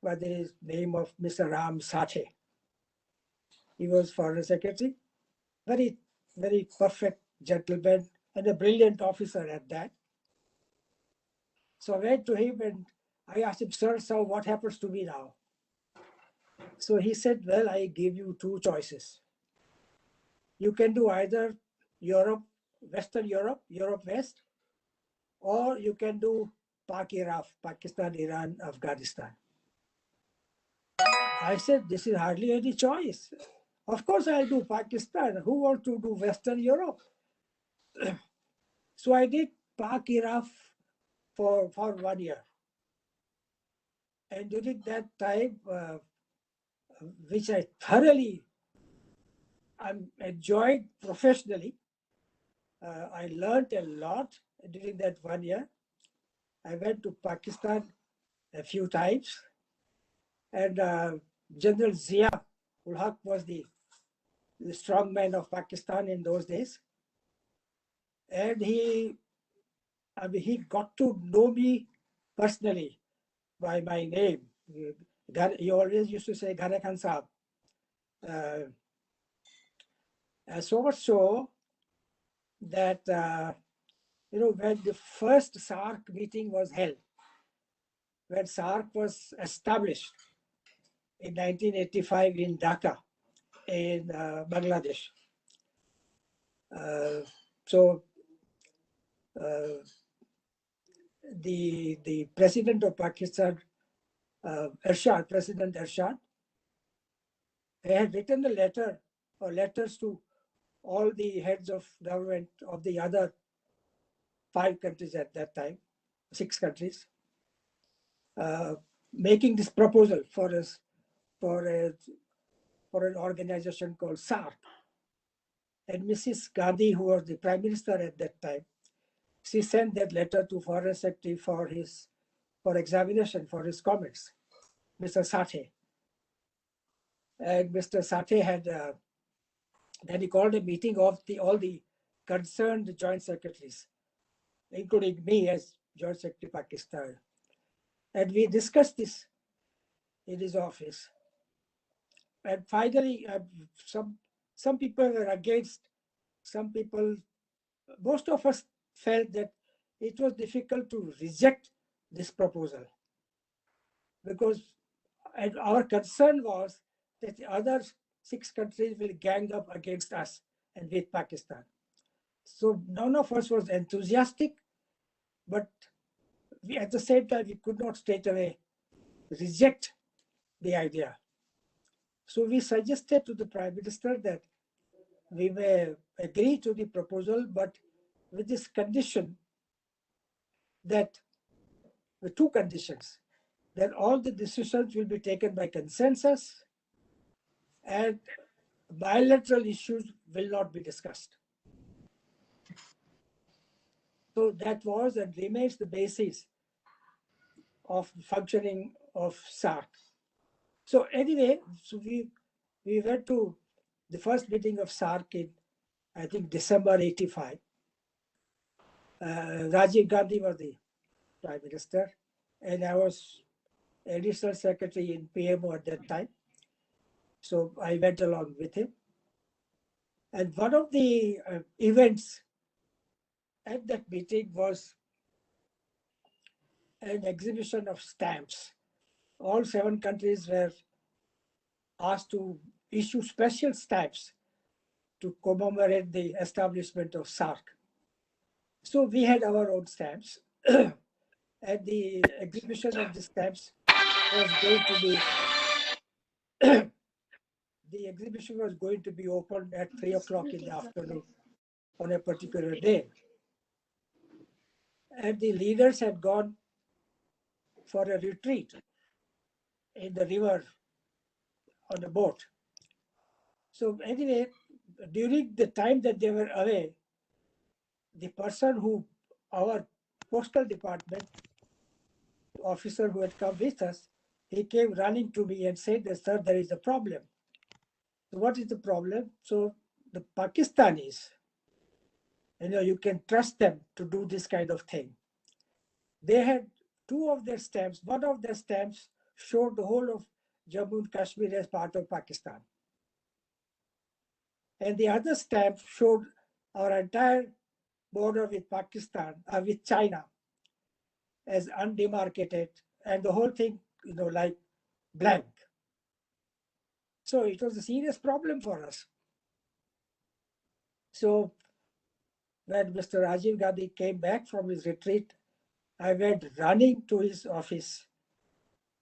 by the name of Mr. Ram Sathe. He was foreign secretary, very, very perfect gentleman and a brilliant officer at that. So I went to him and I asked him, sir, so what happens to me now? So he said, well, I give you two choices. You can do either Europe, Western Europe, Europe West, or you can do Pak-IRAF, Pakistan, Iran, Afghanistan. I said, this is hardly any choice. Of course I'll do Pakistan. Who wants to do Western Europe? So I did Pak-IRAF for 1 year. And during that time, which I thoroughly enjoyed professionally, I learned a lot during that 1 year. I went to Pakistan a few times, and General Zia ul Haq was the strong man of Pakistan in those days. And he got to know me personally by my name. He always used to say Gharekhan Saab. So much so that, when the first SAARC meeting was held, when SAARC was established, in 1985 in Dhaka, in Bangladesh. So the president of Pakistan, President Ershad, he had written a letter or letters to all the heads of government of the other 5 countries at that time, 6 countries, making this proposal for an organization called SARC. And Mrs. Gandhi, who was the prime minister at that time, she sent that letter to Foreign Secretary for examination for his comments, Mr. Sathe. And Mr. Sathe had then he called a meeting of all the concerned joint secretaries, including me as Joint Secretary Pakistan. And we discussed this in his office. And finally, some people were against, some people, most of us felt that it was difficult to reject this proposal because our concern was that the other 6 countries will gang up against us and with Pakistan. So none of us was enthusiastic, but we, at the same time, we could not straight away reject the idea. So we suggested to the Prime Minister that we may agree to the proposal, but with this condition that, with 2 conditions, that all the decisions will be taken by consensus and bilateral issues will not be discussed. So that was and remains the basis of functioning of SARC. So anyway, so we went to the first meeting of SARC in, I think, December 85. Rajiv Gandhi was the Prime Minister, and I was Additional Secretary in PMO at that time. So I went along with him. And one of the events at that meeting was an exhibition of stamps. All 7 countries were asked to issue special stamps to commemorate the establishment of SARC. So we had our own stamps. And the exhibition of the stamps was going to be the exhibition was going to be opened at 3 o'clock in the afternoon on a particular day. And the leaders had gone for a retreat in the river on a boat. So anyway, during the time that they were away, the person who, our postal department officer who had come with us, he came running to me and said that, sir, there is a problem. So what is the problem? So the Pakistanis, you can trust them to do this kind of thing. They had 2 of their stamps. One of their stamps showed the whole of Jammu and Kashmir as part of Pakistan. And the other stamp showed our entire border with Pakistan, with China as undemarcated, and the whole thing, like blank. So it was a serious problem for us. So when Mr. Rajiv Gandhi came back from his retreat, I went running to his office,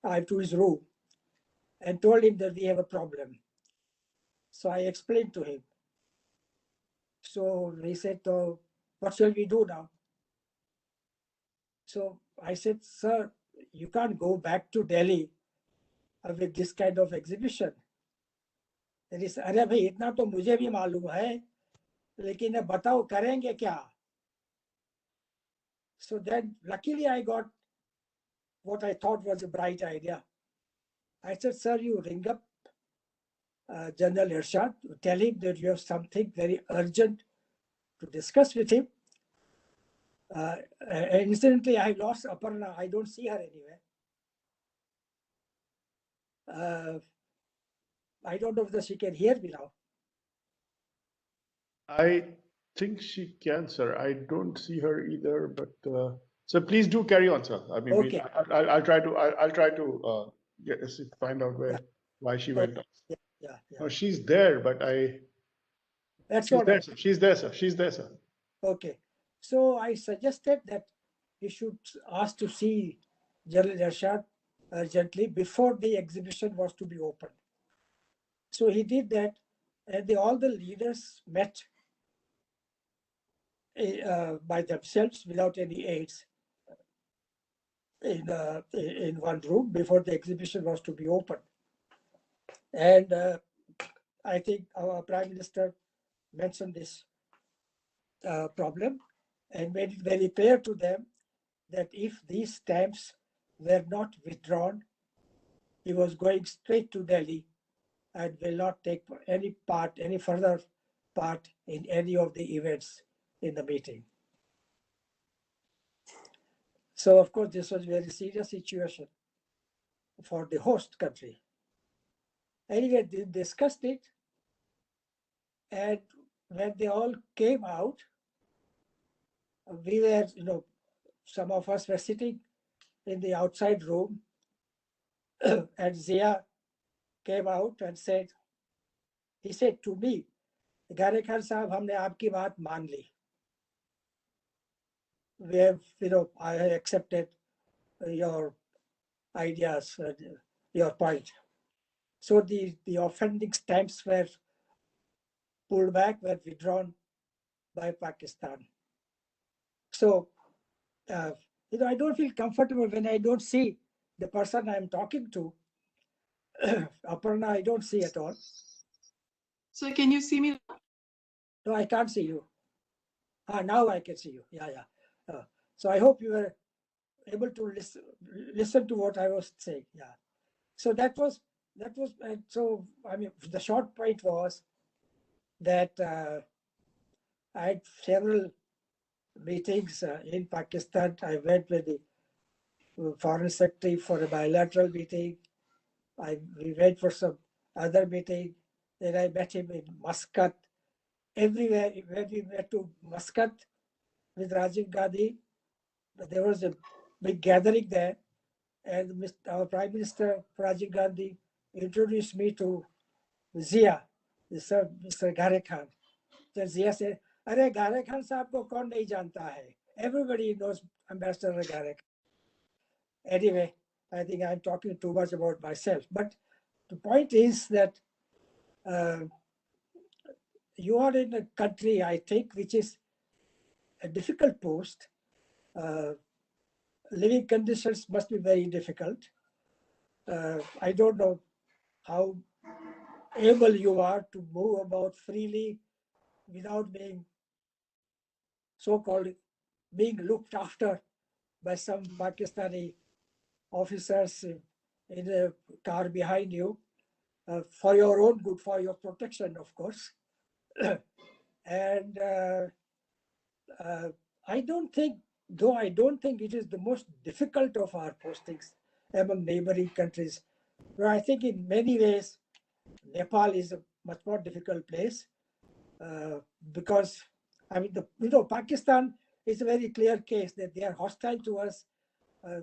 to his room, and told him that we have a problem. So I explained to him. So he said, oh, what shall we do now? So I said, sir, you can't go back to Delhi with this kind of exhibition. There is, अरे भाई इतना तो मुझे भी मालूम है, लेकिन अब बताओ करेंगे क्या? So then luckily I got what I thought was a bright idea. I said, sir, you ring up General Ershad, tell him that you have something very urgent to discuss with him. And incidentally, I lost Aparna. I don't see her anywhere. I don't know whether she can hear me now. I think she can, sir. I don't see her either, but so please do carry on, sir. I mean, Okay. I'll try to find out where. why she So, went off. yeah. No, she's there, but That's she's all there, right. sir. She's there, sir. She's there, sir. Okay. So I suggested that you should ask to see General Ershad urgently before the exhibition was to be opened. So he did that, and all the leaders met by themselves without any aids in one room before the exhibition was to be opened. And I think our Prime Minister mentioned this problem and made it very clear to them that if these stamps were not withdrawn, he was going straight to Delhi and will not take any further part in any of the events in the meeting. So, of course, this was a very serious situation for the host country. Anyway, they discussed it, and when they all came out, we were, some of us were sitting in the outside room, and Zia came out and said, he said to me, Gharekhan Sahab, हमने आपकी बात मान ली. We have, I have accepted your ideas, your point. So the offending stamps were pulled back, were withdrawn by Pakistan. So, I don't feel comfortable when I don't see the person I'm talking to. Aparna, I don't see at all. So can you see me? No, I can't see you. Now I can see you. Yeah. So I hope you were able to listen to what I was saying. Yeah. So that was, so I mean, the short point was that I had several meetings in Pakistan. I went with the Foreign Secretary for a bilateral meeting. We went for some other meeting. Then I met him in Muscat. Everywhere, when we went to Muscat with Rajiv Gandhi, there was a big gathering there, and our Prime Minister Rajiv Gandhi introduced me to Zia, Mr. Gharekhan. So Zia said, "Arey Gharekhan साहब को कौन नहीं जानता है? Everybody knows Ambassador Gharekhan." Anyway, I think I'm talking too much about myself, but the point is that you are in a country, I think, which is a difficult post. Living conditions must be very difficult. I don't know how able you are to move about freely without being so-called being looked after by some Pakistani officers in a car behind you for your own good, for your protection, of course. And I don't think it is the most difficult of our postings among neighboring countries. But I think in many ways, Nepal is a much more difficult place because, I mean, Pakistan is a very clear case that they are hostile to us.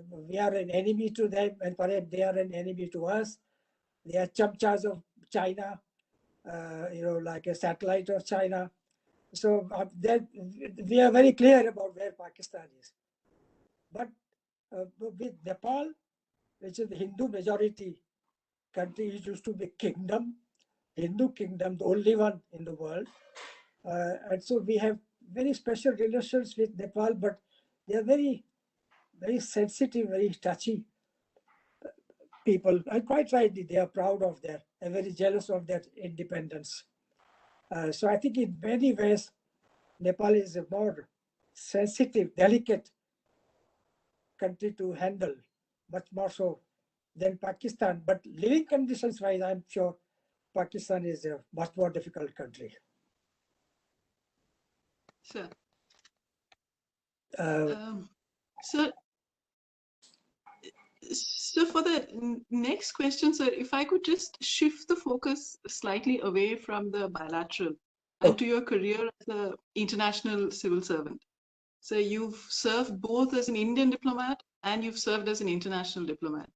We are an enemy to them, and perhaps they are an enemy to us. They are chamchas of China, like a satellite of China. So we are very clear about where Pakistan is. But with Nepal, which is the Hindu majority country, it used to be kingdom, Hindu kingdom, the only one in the world. And so we have very special relations with Nepal, but they are very, very sensitive, very touchy people. And quite rightly, they are proud of and very jealous of their independence. So I think in many ways, Nepal is a more sensitive, delicate country to handle, much more so than Pakistan. But living conditions wise, I'm sure Pakistan is a much more difficult country. Sure. So for the next question, sir, if I could just shift the focus slightly away from the bilateral and to your career as an international civil servant. So you've served both as an Indian diplomat and you've served as an international diplomat.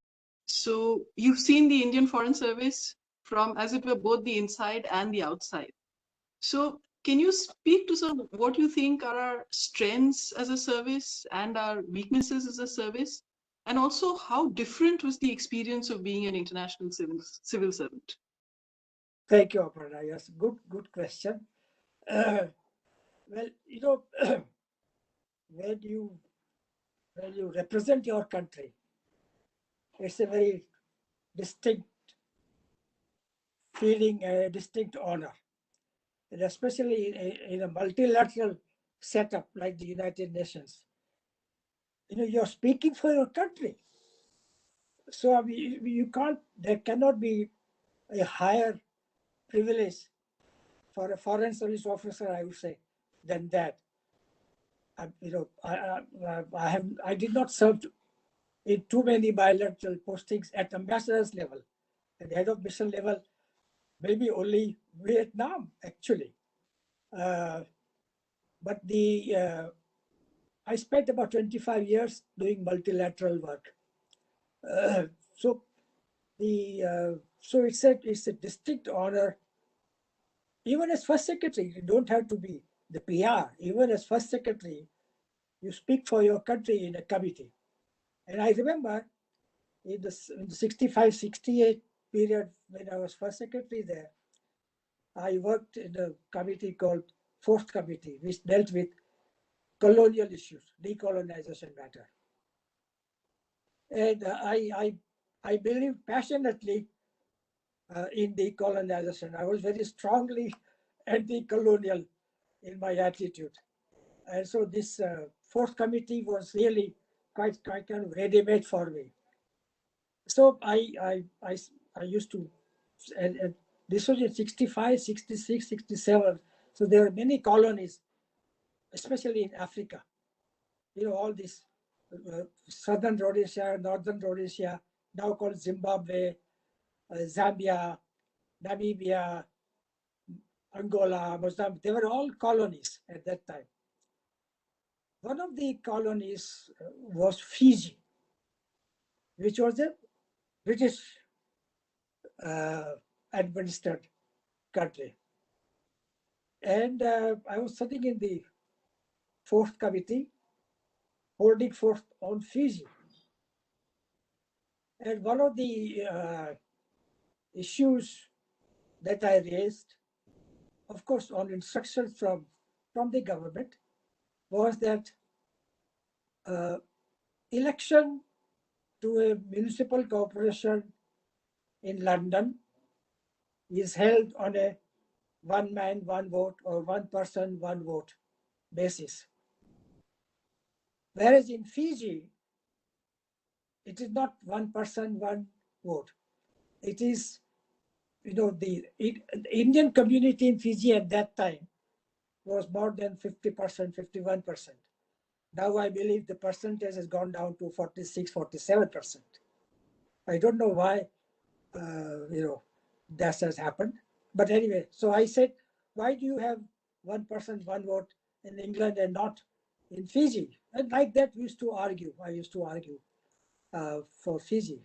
So you've seen the Indian Foreign Service from, as it were, both the inside and the outside. So can you speak to sort of what you think are our strengths as a service and our weaknesses as a service? And also, how different was the experience of being an international civil servant? Thank you, Aparna. Yes, good question. Well, when you represent your country, it's a very distinct feeling, a distinct honor, and especially in a multilateral setup like the United Nations. You're speaking for your country, so I mean, you can't. There cannot be a higher privilege for a foreign service officer, I would say, than that. I did not serve in too many bilateral postings at ambassador's level, at head of mission level, maybe only Vietnam actually. But I spent about 25 years doing multilateral work. So it's a distinct honor. Even as first secretary, you don't have to be the PR. Even as first secretary, you speak for your country in a committee. And I remember in the 65, 68 period when I was first secretary there, I worked in a committee called Fourth Committee, which dealt with colonial issues, decolonization matter. And I believe passionately in decolonization. I was very strongly anti-colonial in my attitude. And so this Fourth Committee was really quite kind of ready-made for me. So I used to, and this was in 65, 66, 67. So there are many colonies, especially in Africa. All this Southern Rhodesia, Northern Rhodesia, now called Zimbabwe, Zambia, Namibia, Angola, Mozambique, they were all colonies at that time. One of the colonies was Fiji, which was a British administered country. And I was sitting in the Fourth Committee, holding forth on Fiji. And one of the issues that I raised, of course, on instructions from the government, was that election to a municipal corporation in London is held on a one man, one vote, or one person, one vote basis. Whereas in Fiji, it is not one person, one vote. It is, the Indian community in Fiji at that time was more than 50%, 51%. Now I believe the percentage has gone down to 46, 47%. I don't know why, that has happened. But anyway, so I said, why do you have one person, one vote in England and not in Fiji? And like that, I used to argue for Fiji.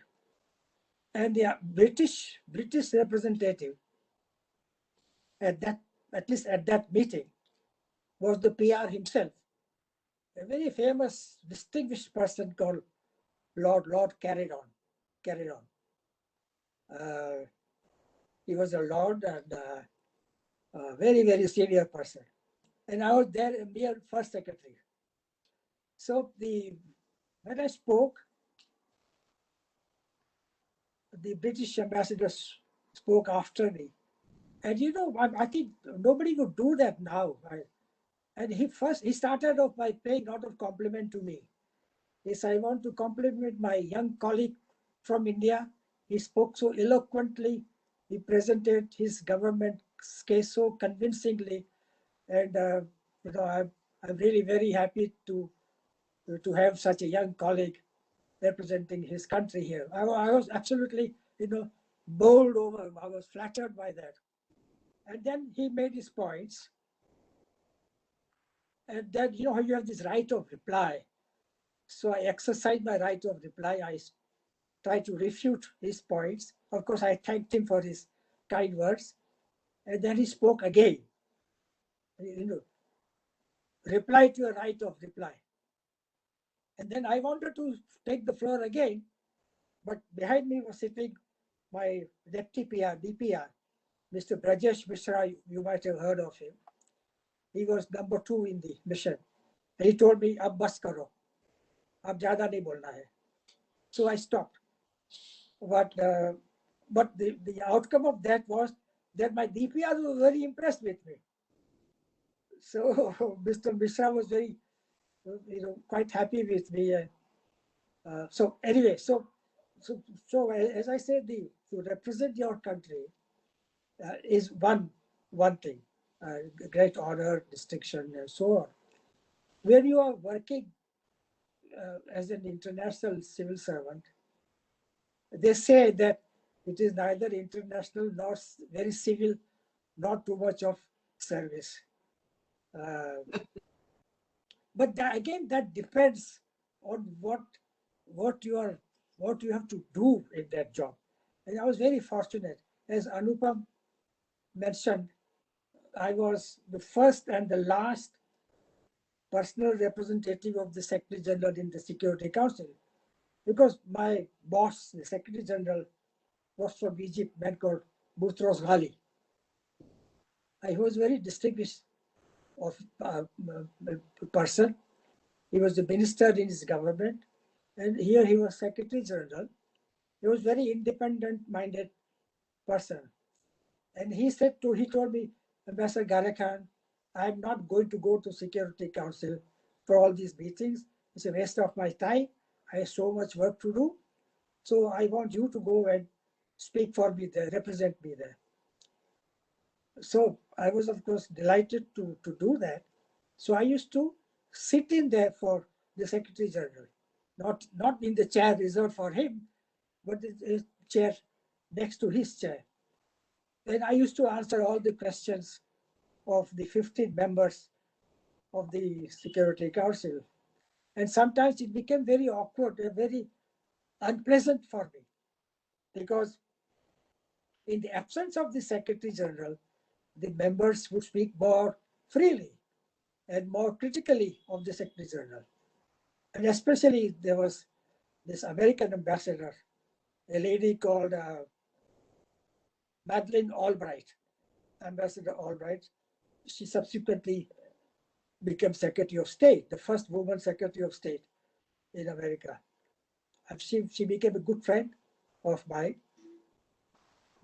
And the British representative at least at that meeting, was the PR himself, a very famous, distinguished person called Lord Gharekhan. He was a lord and a very, very senior person. And I was there a mere first secretary. So when I spoke, the British ambassador spoke after me. And I think nobody would do that now. And he started off by paying a lot of compliment to me. He said, I want to compliment my young colleague from India. He spoke so eloquently. He presented his government's case so convincingly. And, I'm really very happy to have such a young colleague representing his country here. I was absolutely, bowled over. I was flattered by that. And then he made his points. And then, you have this right of reply. So I exercised my right of reply. try to refute his points. Of course, I thanked him for his kind words. And then he spoke again. You know, reply to your right of reply. And then I wanted to take the floor again, but behind me was sitting my deputy PR, DPR, Mr. Brajesh Mishra. You might have heard of him. He was number 2 in the mission. And he told me, "Ab bas karo, ab zyada nahi bolna hai." So I stopped. But the outcome of that was that my DPR was very impressed with me. So Mr. Mishra was very, quite happy with me. So anyway, so as I said, to represent your country is one thing, great honor, distinction, and so on. When you are working as an international civil servant, they say that it is neither international nor very civil, not too much of service. But again, that depends on what you have to do in that job. And I was very fortunate. As Anupam mentioned, I was the first and the last personal representative of the Secretary General in the Security Council, because my boss, the Secretary General, was from Egypt, man called Boutros Ghali. He was very distinguished person. He was the minister in his government, and here he was Secretary General. He was very independent-minded person. And he told me, "Ambassador Gharekhan, I'm not going to go to Security Council for all these meetings. It's a waste of my time. I have so much work to do. So I want you to go and speak for me there, represent me there." So I was, of course, delighted to do that. So I used to sit in there for the Secretary General, not in the chair reserved for him, but the chair next to his chair. And I used to answer all the questions of the 15 members of the Security Council. And sometimes it became very awkward and very unpleasant for me, because in the absence of the Secretary General, the members would speak more freely and more critically of the Secretary General. And especially there was this American ambassador, a lady called Madeleine Albright, Ambassador Albright. She subsequently became Secretary of State, the first woman Secretary of State in America. And she became a good friend of mine.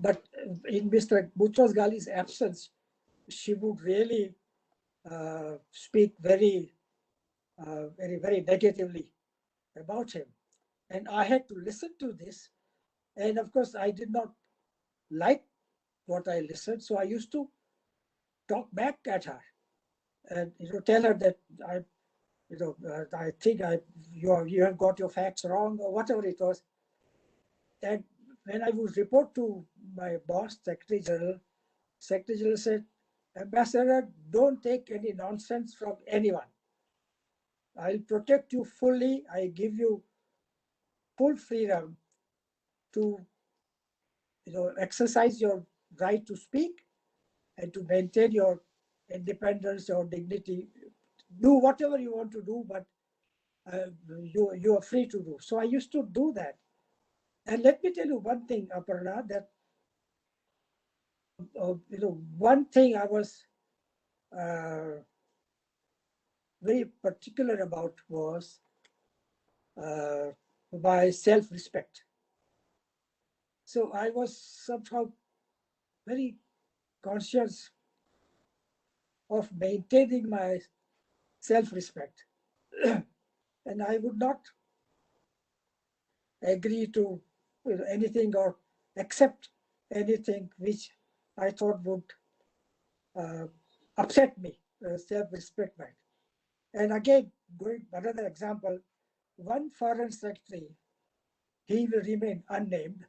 But in Mr. Boutros Ghali's absence, she would really speak very negatively about him. And I had to listen to this. And of course, I did not like what I listened. So I used to talk back at her and tell her that I think you have got your facts wrong, or whatever it was. And when I would report to my boss, Secretary General said, "Ambassador, don't take any nonsense from anyone. I'll protect you fully. I give you full freedom to exercise your right to speak and to maintain your independence or dignity. Do whatever you want to do, but you are free to do." So I used to do that. And let me tell you one thing, Aparna, that one thing I was very particular about was my self-respect. So I was somehow very conscious of maintaining my self-respect. And I would not agree to anything or accept anything which I thought would upset me, self-respect. And again, going another example, one foreign secretary, he will remain unnamed.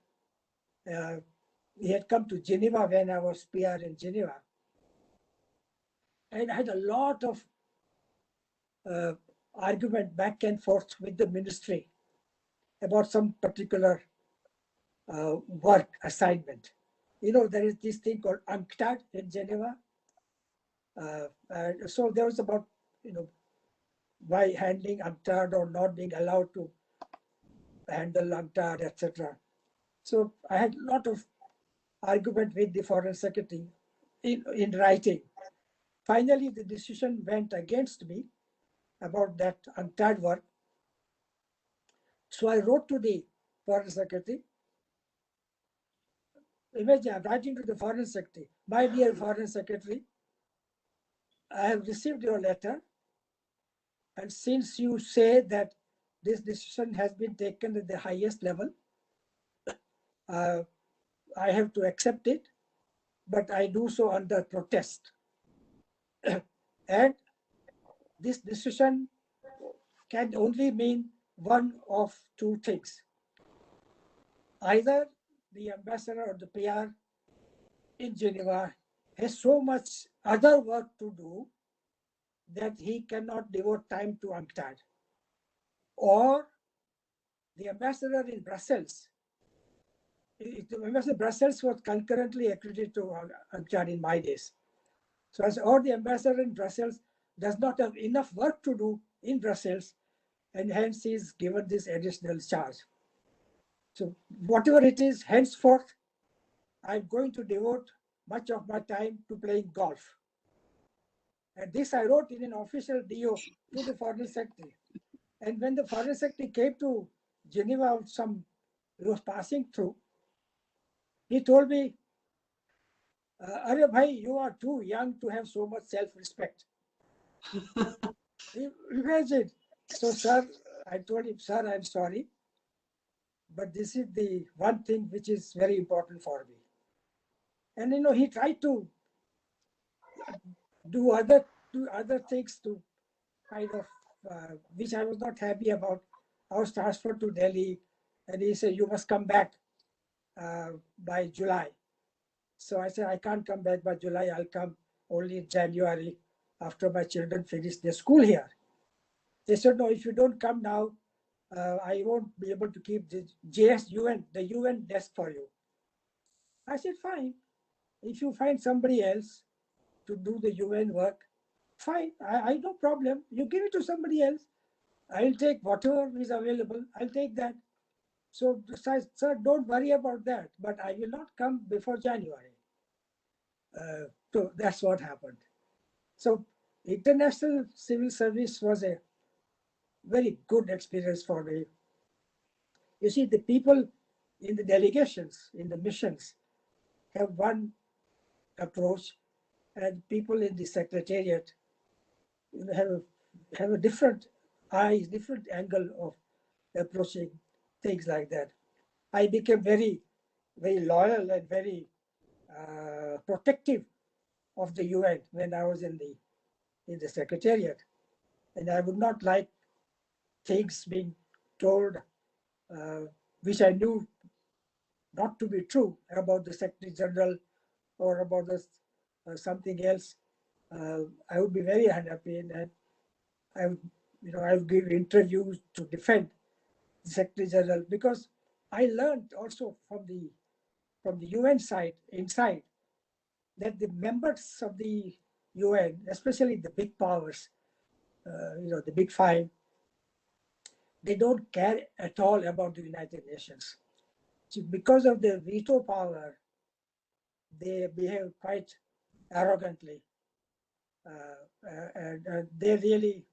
He had come to Geneva when I was PR in Geneva. And I had a lot of argument back and forth with the ministry about some particular work assignment. You know, there is this thing called UNCTAD in Geneva. And so there was about, you know, why handling UNCTAD or not being allowed to handle UNCTAD, etc. So I had a lot of argument with the Foreign Secretary in writing. Finally, the decision went against me about that UNCTAD work. So I wrote to the Foreign Secretary. Imagine I'm writing to the Foreign Secretary. My dear Foreign Secretary, I have received your letter. And since you say that this decision has been taken at the highest level, I have to accept it, but I do so under protest. And this decision can only mean one of two things. Either the ambassador or the PR in Geneva has so much other work to do that he cannot devote time to UNCTAD, or the ambassador in Brussels, the ambassador in Brussels was concurrently accredited to UNCTAD in my days. So as or the ambassador in Brussels does not have enough work to do in Brussels, and hence he is given this additional charge. So whatever it is, henceforth, I'm going to devote much of my time to playing golf. And this I wrote in an official DO to the Foreign Secretary. And when the Foreign Secretary came to Geneva, he was passing through, he told me, Arey bhai, you are too young to have so much self-respect. Imagine. So, sir, I told him, sir, I'm sorry, but this is the one thing which is very important for me. And, you know, he tried to do other things to kind of, which I was not happy about. I was transferred to Delhi, and he said, you must come back by July. So I said, I can't come back by July. I'll come only in January after my children finish their school here. They said, no, if you don't come now, I won't be able to keep the the UN desk for you. I said, fine. If you find somebody else to do the UN work, fine. I no problem. You give it to somebody else. I'll take whatever is available. I'll take that. So, sir, don't worry about that. But I will not come before January. So that's what happened. So international civil service was a very good experience for me. You see, the people in the delegations, in the missions, have one approach, and people in the secretariat have a different eyes, different angle of approaching things like that. I became very, very loyal and very protective of the UN when I was in the secretariat, and I would not like things being told which I knew not to be true about the Secretary General or about something else. I would be very unhappy, and I would give interviews to defend the Secretary General, because I learned also from the UN side inside that the members of the UN, especially the big powers, the big five, they don't care at all about the United Nations. So because of their veto power, they behave quite arrogantly. And they really,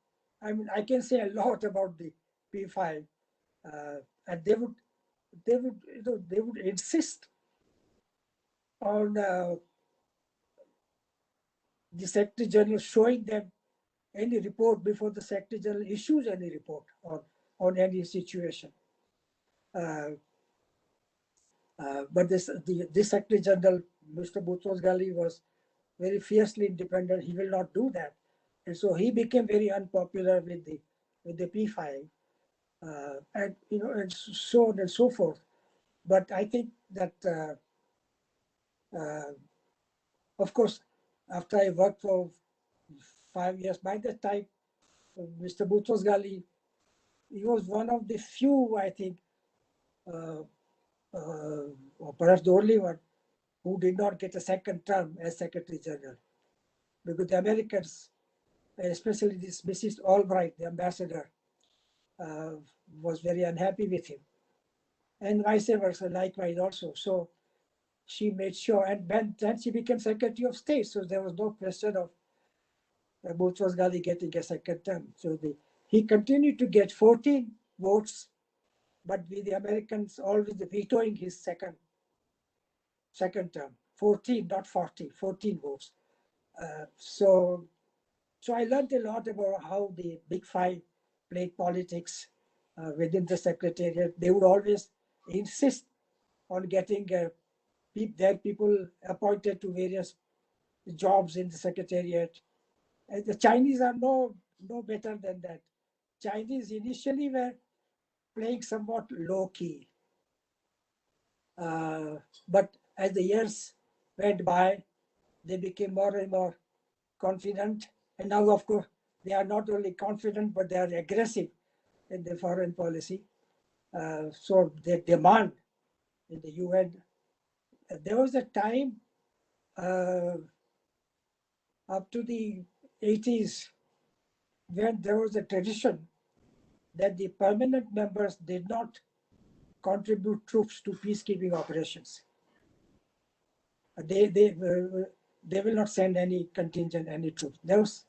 I mean, I can say a lot about the P5, and they would insist on the Secretary General showing them any report before the Secretary General issues any report on any situation. But this Secretary General, Mr. Boutros Ghali, was very fiercely independent. He will not do that, and so he became very unpopular with the P5, and and so on and so forth. But I think that, of course, after I worked for 5 years, by that time, Mr. Boutros Ghali, he was one of the few, I think, or perhaps the only one, who did not get a second term as Secretary General. Because the Americans, especially this Mrs. Albright, the ambassador, was very unhappy with him. And vice versa, likewise also. So she made sure, and then she became Secretary of State. So there was no question of Boutros Ghali getting a second term. So he continued to get 14 votes, but with the Americans always vetoing his second term. 14, not 40, 14 votes. So I learned a lot about how the Big Five played politics within the Secretariat. They would always insist on getting their people appointed to various jobs in the Secretariat. And the Chinese are no better than that. Chinese initially were playing somewhat low key. But as the years went by, they became more and more confident. And now, of course, they are not only confident, but they are aggressive in their foreign policy. So their demand in the UN. There was a time up to the 80s when there was a tradition that the permanent members did not contribute troops to peacekeeping operations. They will not send any contingent, any troops. There was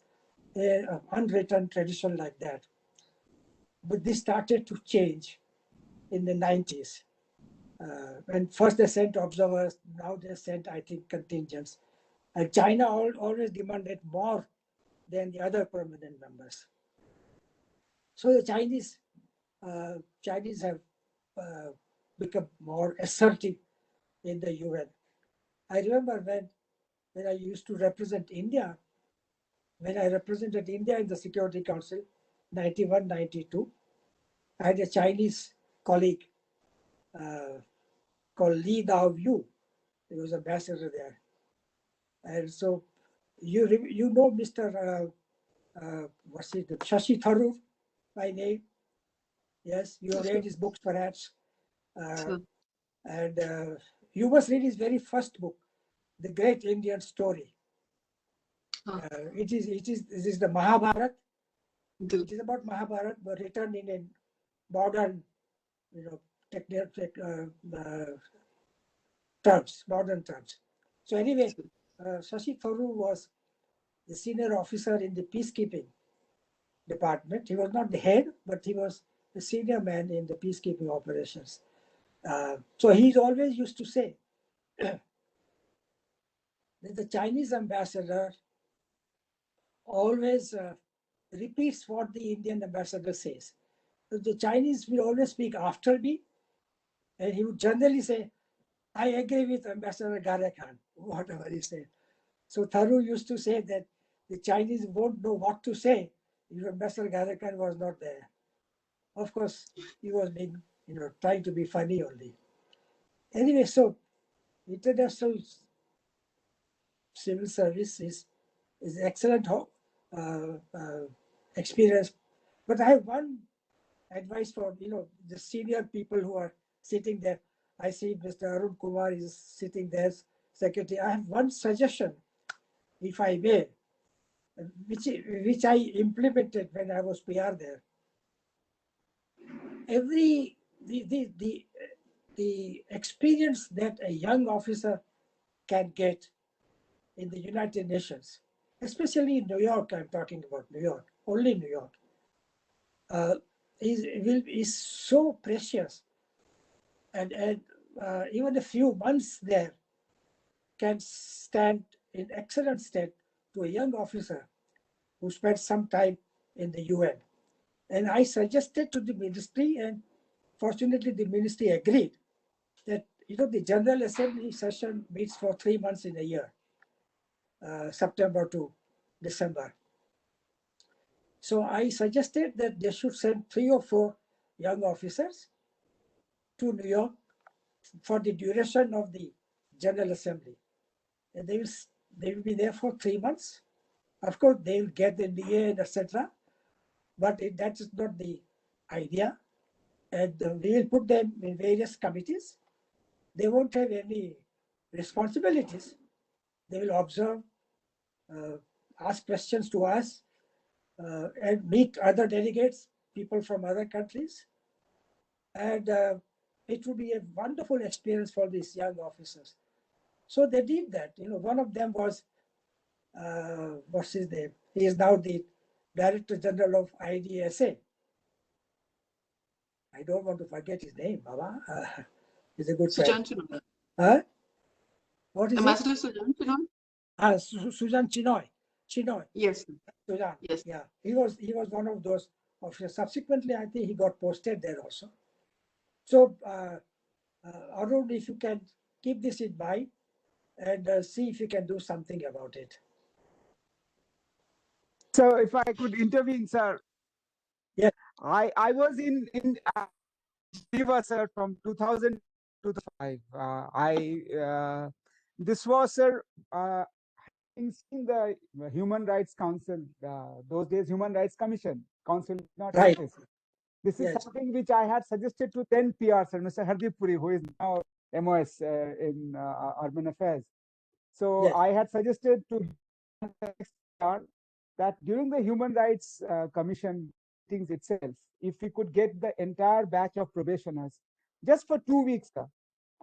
an unwritten tradition like that. But this started to change in the 90s. And first they sent observers, now they sent, I think, contingents. And China always demanded more than the other permanent members. So the Chinese have become more assertive in the UN. I remember when I used to represent India, when I represented India in the Security Council, 91, 92, I had a Chinese colleague called Li Dao-Yu. He was ambassador there. And so you know Mr. What's it, Shashi Tharoor by name? Yes, you have read his books perhaps. And you must read his very first book, The Great Indian Story. It is the Mahabharata. It is about Mahabharata, but written in a modern, modern terms. So anyway, Shashi Tharoor was the senior officer in the peacekeeping department. He was not the head, but he was the senior man in the peacekeeping operations. So he's always used to say that the Chinese ambassador always repeats what the Indian ambassador says. So the Chinese will always speak after me, and he would generally say, I agree with Ambassador Gharekhan, whatever he said. So Tharoor used to say that the Chinese won't know what to say if Ambassador Gharekhan was not there. Of course, he was being, trying to be funny only. Anyway, so international civil service is excellent experience. But I have one advice for the senior people who are sitting there. I see Mr. Arun Kumar is sitting there, secretary. I have one suggestion, if I may, which I implemented when I was PR there. The experience that a young officer can get in the United Nations, especially in New York, I'm talking about New York, only New York, is so precious. And even a few months there can stand in excellent stead to a young officer who spent some time in the UN. And I suggested to the ministry, and fortunately the ministry agreed, that the General Assembly session meets for 3 months in a year, September to December. So I suggested that they should send 3 or 4 young officers to New York for the duration of the General Assembly. And they will be there for 3 months. Of course, they will get the DA and etc. But that is not the idea. And we will put them in various committees. They won't have any responsibilities. They will observe, ask questions to us, and meet other delegates, people from other countries. And it would be a wonderful experience for these young officers. So they did that. One of them was, what's his name? He is now the Director General of IDSA. I don't want to forget his name, Baba. He's a good friend. Sujan Chinoy. Huh? What is Ambassador Sujan Chinoy? Sujan Chinoy. Chinoy. Yes. Sujan. Yes. Yeah. He was one of those officers. Subsequently, I think he got posted there also. So, Arun, if you can keep this in mind and see if you can do something about it. So if I could intervene, sir. Yes. I was in Geneva, sir, from 2000 to 2005. This was, sir, in the Human Rights Council, those days Human Rights Commission, Council not Right. exist. This is Yes. something which I had suggested to then PR, sir, Mr. Hardeep Puri, who is now MOS in Urban Affairs. So Yes. I had suggested to PR that during the Human Rights Commission meetings itself, if we could get the entire batch of probationers just for 2 weeks, sir,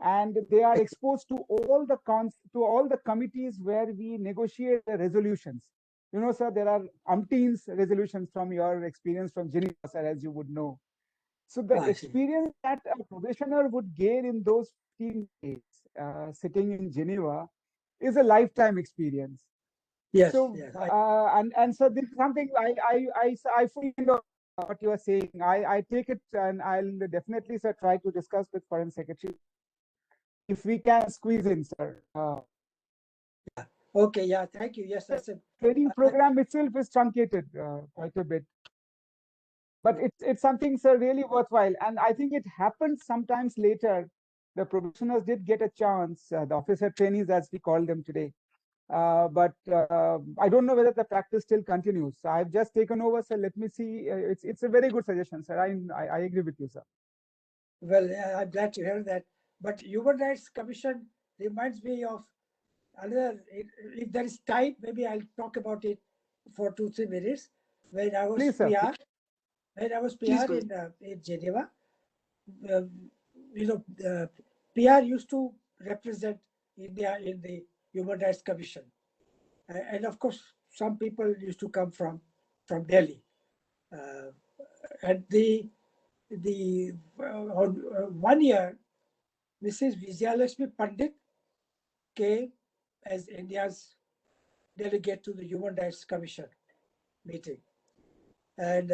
and they are exposed to all the committees where we negotiate the resolutions. Sir, there are umpteens resolutions from your experience from Geneva, sir, as you would know. So the I see. experience that a probationer would gain in those 15 days sitting in Geneva is a lifetime experience. Yes. So Yes. and so this is something I fully know what you are saying. I take it, and I'll definitely, sir, try to discuss with Foreign Secretary if we can squeeze in, sir. Okay. Yeah. Thank you. Yes. That's a Training program itself is truncated quite a bit, but it's something, sir, really worthwhile. And I think it happened sometimes later. The probationers did get a chance, the officer trainees, as we call them today. But I don't know whether the practice still continues. So I've just taken over, sir. Let me see. It's a very good suggestion, sir. I agree with you, sir. Well, I'm glad to hear that. But Human Rights Commission reminds me of another. If there is time, maybe I'll talk about it for 2-3 minutes. When I was Please, sir. PR, when I was Please PR go. in Geneva, PR used to represent India in the Human Rights Commission, and of course, some people used to come from Delhi, and the on 1 year, Mrs. Vijayalakshmi Pandit came as India's delegate to the Human Rights Commission meeting, and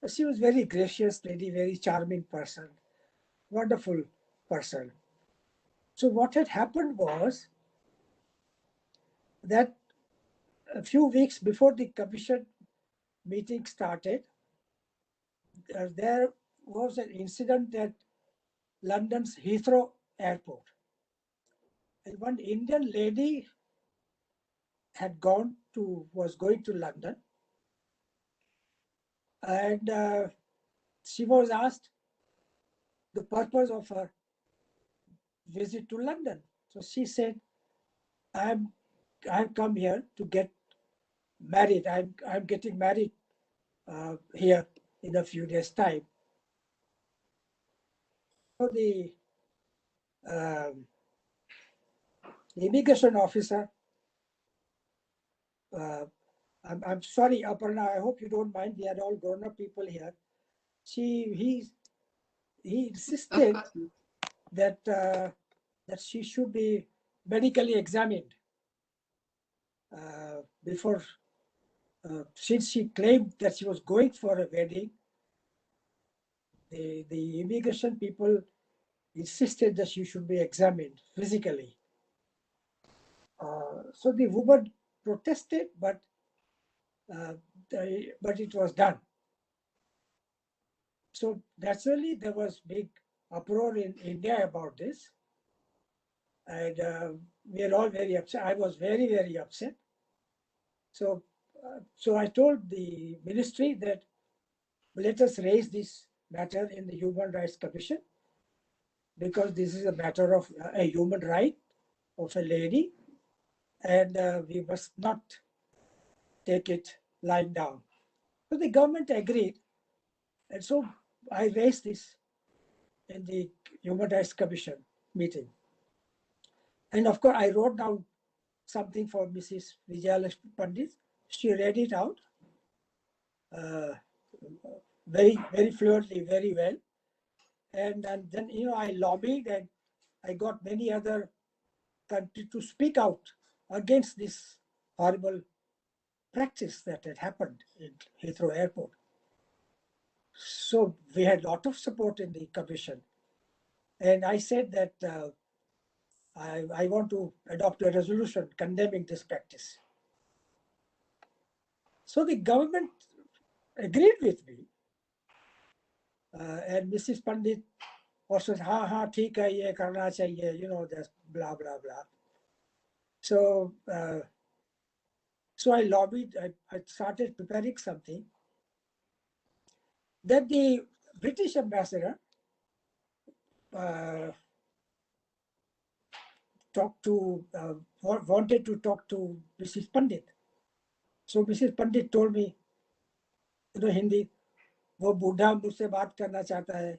she was very gracious lady, very charming person, wonderful person. So what had happened was that a few weeks before the commission meeting started, there was an incident at London's Heathrow Airport. And one Indian lady was going to London, and she was asked the purpose of her visit to London. So she said, I've come here to get married. I'm getting married here in a few days' time. So the immigration officer, I'm sorry, Aparna, I hope you don't mind. We are all grown-up people here. He insisted that that she should be medically examined before, since she claimed that she was going for a wedding. The immigration people insisted that she should be examined physically. So the woman protested, but it was done. So naturally, there was big uproar in India about this, and we are all very upset. I was very, very upset. So, so I told the ministry that let us raise this matter in the Human Rights Commission, because this is a matter of a human right of a lady, and we must not take it lying down. So the government agreed, and so I raised this in the Human Rights Commission meeting. And of course, I wrote down something for Mrs. Vijayalakshmi Pandit. She read it out very fluently, very well. And then, I lobbied, and I got many other countries to speak out against this horrible practice that had happened in Heathrow Airport. So we had a lot of support in the commission. And I said that I want to adopt a resolution condemning this practice. So the government agreed with me. And Mrs. Pandit also said, ha, theek hai, ye karna chahiye, there's blah, blah, blah. So, so I lobbied, I started preparing something that the British ambassador wanted to talk to Mrs. Pandit. So Mrs. Pandit told me, Hindi, वो बूढ़ा मुझसे बात करना चाहता है.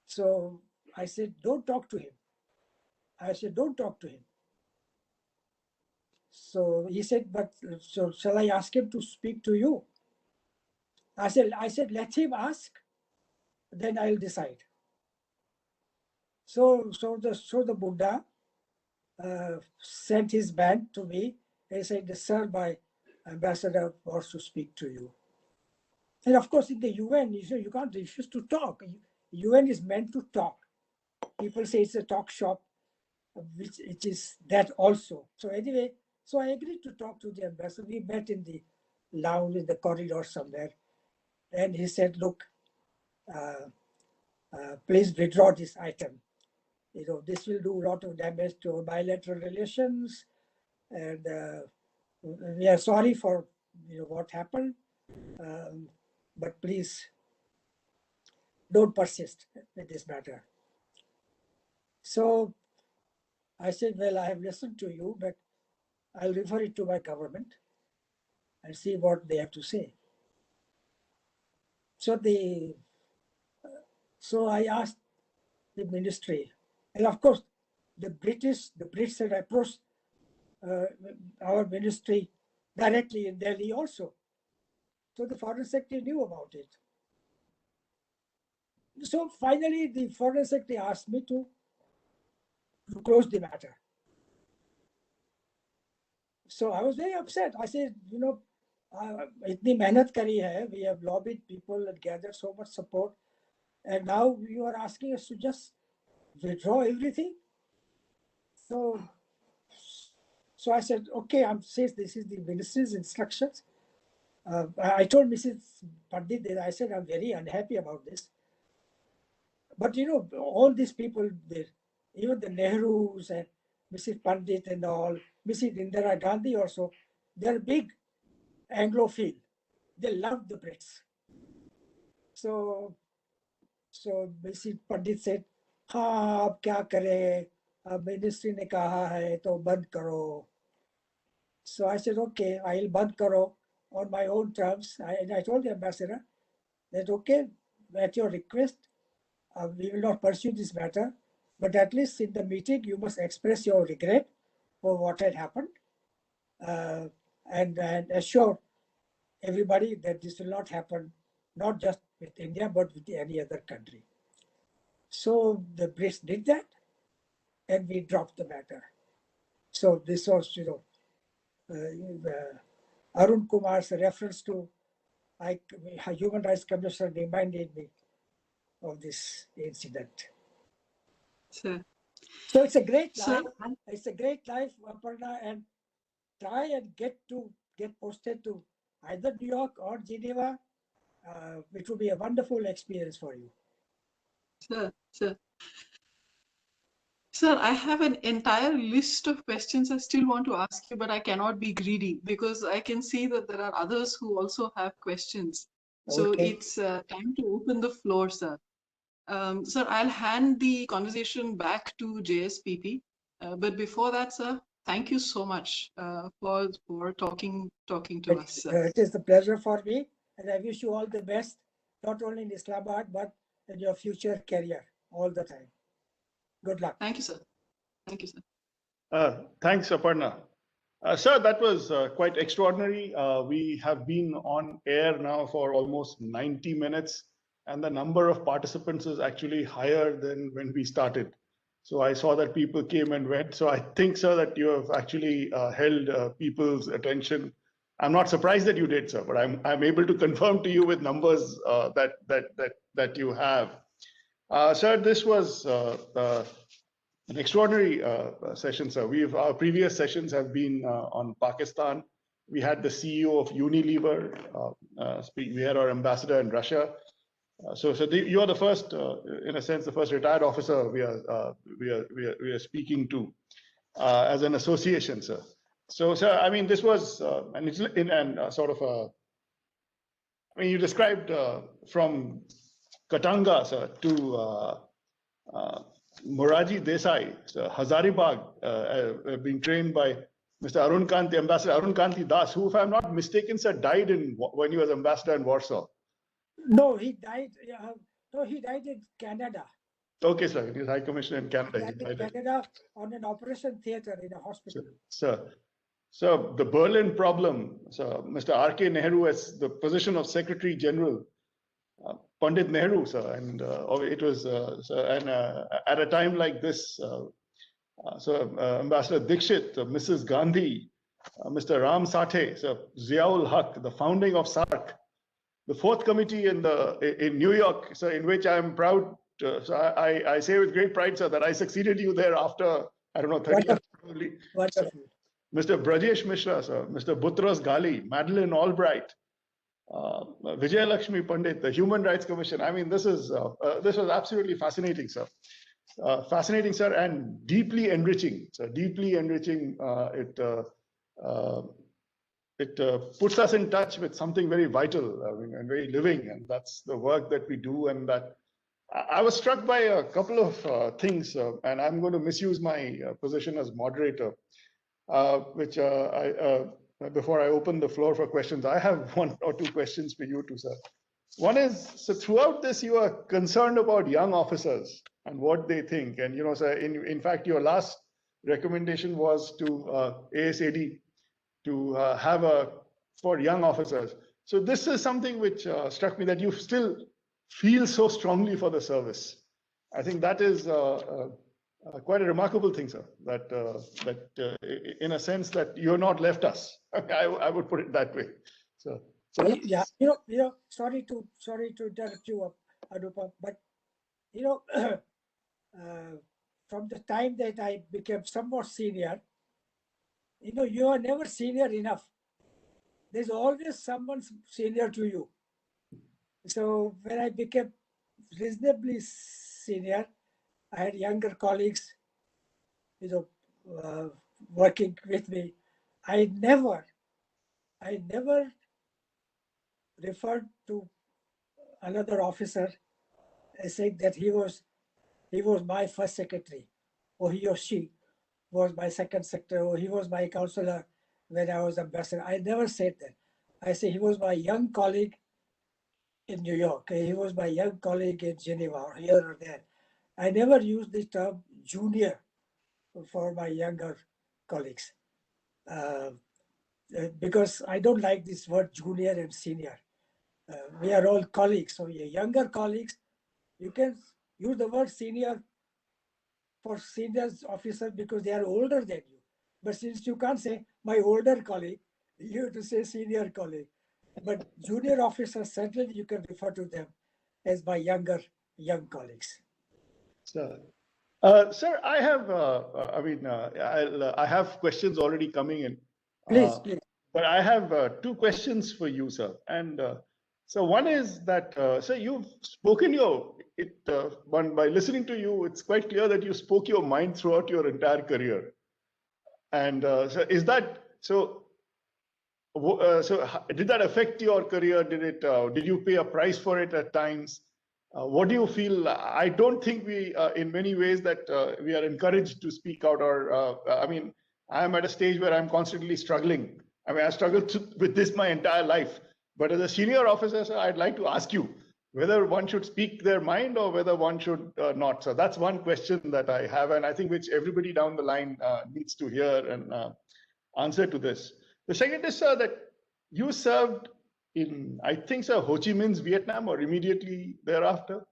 So I said, don't talk to him. I said, don't talk to him. So he said, but so shall I ask him to speak to you? I said, let him ask, then I'll decide. So the Buddha sent his band to me and said, sir, my ambassador wants to speak to you. And of course, in the UN, you can't refuse to talk. UN is meant to talk. People say it's a talk shop, which it is that also. So anyway, so I agreed to talk to the ambassador. We met in the lounge, in the corridor somewhere. And he said, look, please withdraw this item. This will do a lot of damage to our bilateral relations. And we are sorry for what happened. But please don't persist with this matter. So I said, well, I have listened to you, but I'll refer it to my government and see what they have to say. So I asked the ministry, and of course, the Brits had approached our ministry directly in Delhi also. So the foreign secretary knew about it. So finally, the foreign secretary asked me to close the matter. So I was very upset. I said, itni mehnat kari hai, we have lobbied people and gathered so much support, and now you are asking us to just withdraw everything. So I said, okay, since this is the ministry's instructions, I told Mrs. Pandit that I said, I'm very unhappy about this. But all these people, even the Nehrus and Mrs. Pandit and all, Mrs. Indira Gandhi also, they're big Anglophile. They love the Brits. So Mrs. Pandit said, हाँ अब क्या करें, अब ministry ने कहा है तो बंद करो. So I said, okay, I'll band karo on my own terms. And I told the ambassador that, okay, at your request, we will not pursue this matter, but at least in the meeting, you must express your regret for what had happened and assure everybody that this will not happen, not just with India, but with any other country. So the Brits did that, and we dropped the matter. So this was, Arun Kumar's reference to Human Rights Commission reminded me of this incident. Sir. So it's a great life. Sir, It's a great life, Aparna, and try and get posted to either New York or Geneva. It will be a wonderful experience for you. Sir, I have an entire list of questions I still want to ask you, but I cannot be greedy because I can see that there are others who also have questions. So Okay. it's time to open the floor, sir. Sir, I'll hand the conversation back to JSPP. But before that, sir, thank you so much for talking to us, sir. It is a pleasure for me, and I wish you all the best, not only in Islamabad, but in your future career all the time. Good luck. Thank you, sir. Thank you, sir. Thanks, Aparna. Sir, that was quite extraordinary. We have been on air now for almost 90 minutes, and the number of participants is actually higher than when we started. So I saw that people came and went. So I think, sir, that you have actually held people's attention. I'm not surprised that you did, sir, but I'm able to confirm to you with numbers that you have. Sir, this was an extraordinary session, sir. Our previous sessions have been on Pakistan. We had the CEO of Unilever speak. We had our ambassador in Russia. You are the first, in a sense, the first retired officer we are speaking to as an association, sir. So, sir, I mean, this was you described from Katanga, sir, to Moraji Desai, Hazaribagh, being trained by Mr. Ambassador Arun Kanti Das, who, if I'm not mistaken, sir, died when he was ambassador in Warsaw. No, he died. No, he died in Canada. Okay, sir. He was High Commissioner in Canada. He died in Canada on an operation theater in a hospital. Sir, the Berlin problem, sir, Mr. R.K. Nehru as the position of Secretary General, Pandit Nehru, sir, and it was, at a time like this, Ambassador Dixit, Mrs. Gandhi, Mr. Ram Sathe, sir, Ziaul Haq, the founding of SARC, the fourth committee in New York, sir, in which I am proud. So I say with great pride, sir, that I succeeded you there after, I don't know, 30 years. Probably. Wonderful. Mr. Brajesh Mishra, sir, Mr. Butros Ghali, Madeleine Albright, Vijay Lakshmi Pandit, the Human Rights Commission. I mean, this was absolutely fascinating, sir. Fascinating, sir, and deeply enriching. So deeply enriching. It puts us in touch with something very vital, and very living, and that's the work that we do. And that I was struck by a couple of things, and I'm going to misuse my position as moderator, before I open the floor for questions, I have one or two questions for you too, sir. One is, so throughout this, you are concerned about young officers and what they think. And, you know, sir, in fact, your last recommendation was to ASAD to have for young officers. So this is something which struck me, that you still feel so strongly for the service. I think that is quite a remarkable thing, sir, that in a sense that you're not left us. I would put it that way. So yeah, you know, sorry to interrupt you, Anupam, but you know, from the time that I became somewhat senior, you know, you are never senior enough. There's always someone senior to you. So when I became reasonably senior, I had younger colleagues, you know, working with me. I never referred to another officer as saying that he was my first secretary, or he or she was my second secretary, or he was my counselor when I was ambassador. I never said that. I say he was my young colleague in New York. He was my young colleague in Geneva, or here or there. I never used the term junior for my younger colleagues because I don't like this word junior and senior. We are all colleagues. So your younger colleagues, you can use the word senior for senior officers because they are older than you. But since you can't say my older colleague, you have to say senior colleague. But junior officers, certainly you can refer to them as my young colleagues. Sir, I have, I have questions already coming in. Please. But I have two questions for you, sir. And so one is that, sir, you've spoken by listening to you, it's quite clear that you spoke your mind throughout your entire career. And so is that, so did that affect your career? Did you pay a price for it at times? What do you feel? I don't think we, in many ways, that we are encouraged to speak out. Or I mean, I am at a stage where I'm constantly struggling. I mean, I struggled with this my entire life. But as a senior officer, sir, I'd like to ask you whether one should speak their mind or whether one should not. So that's one question that I have, and I think which everybody down the line needs to hear and answer to this. The second is, sir, that you served in, I think, sir, Ho Chi Minh's Vietnam or immediately thereafter,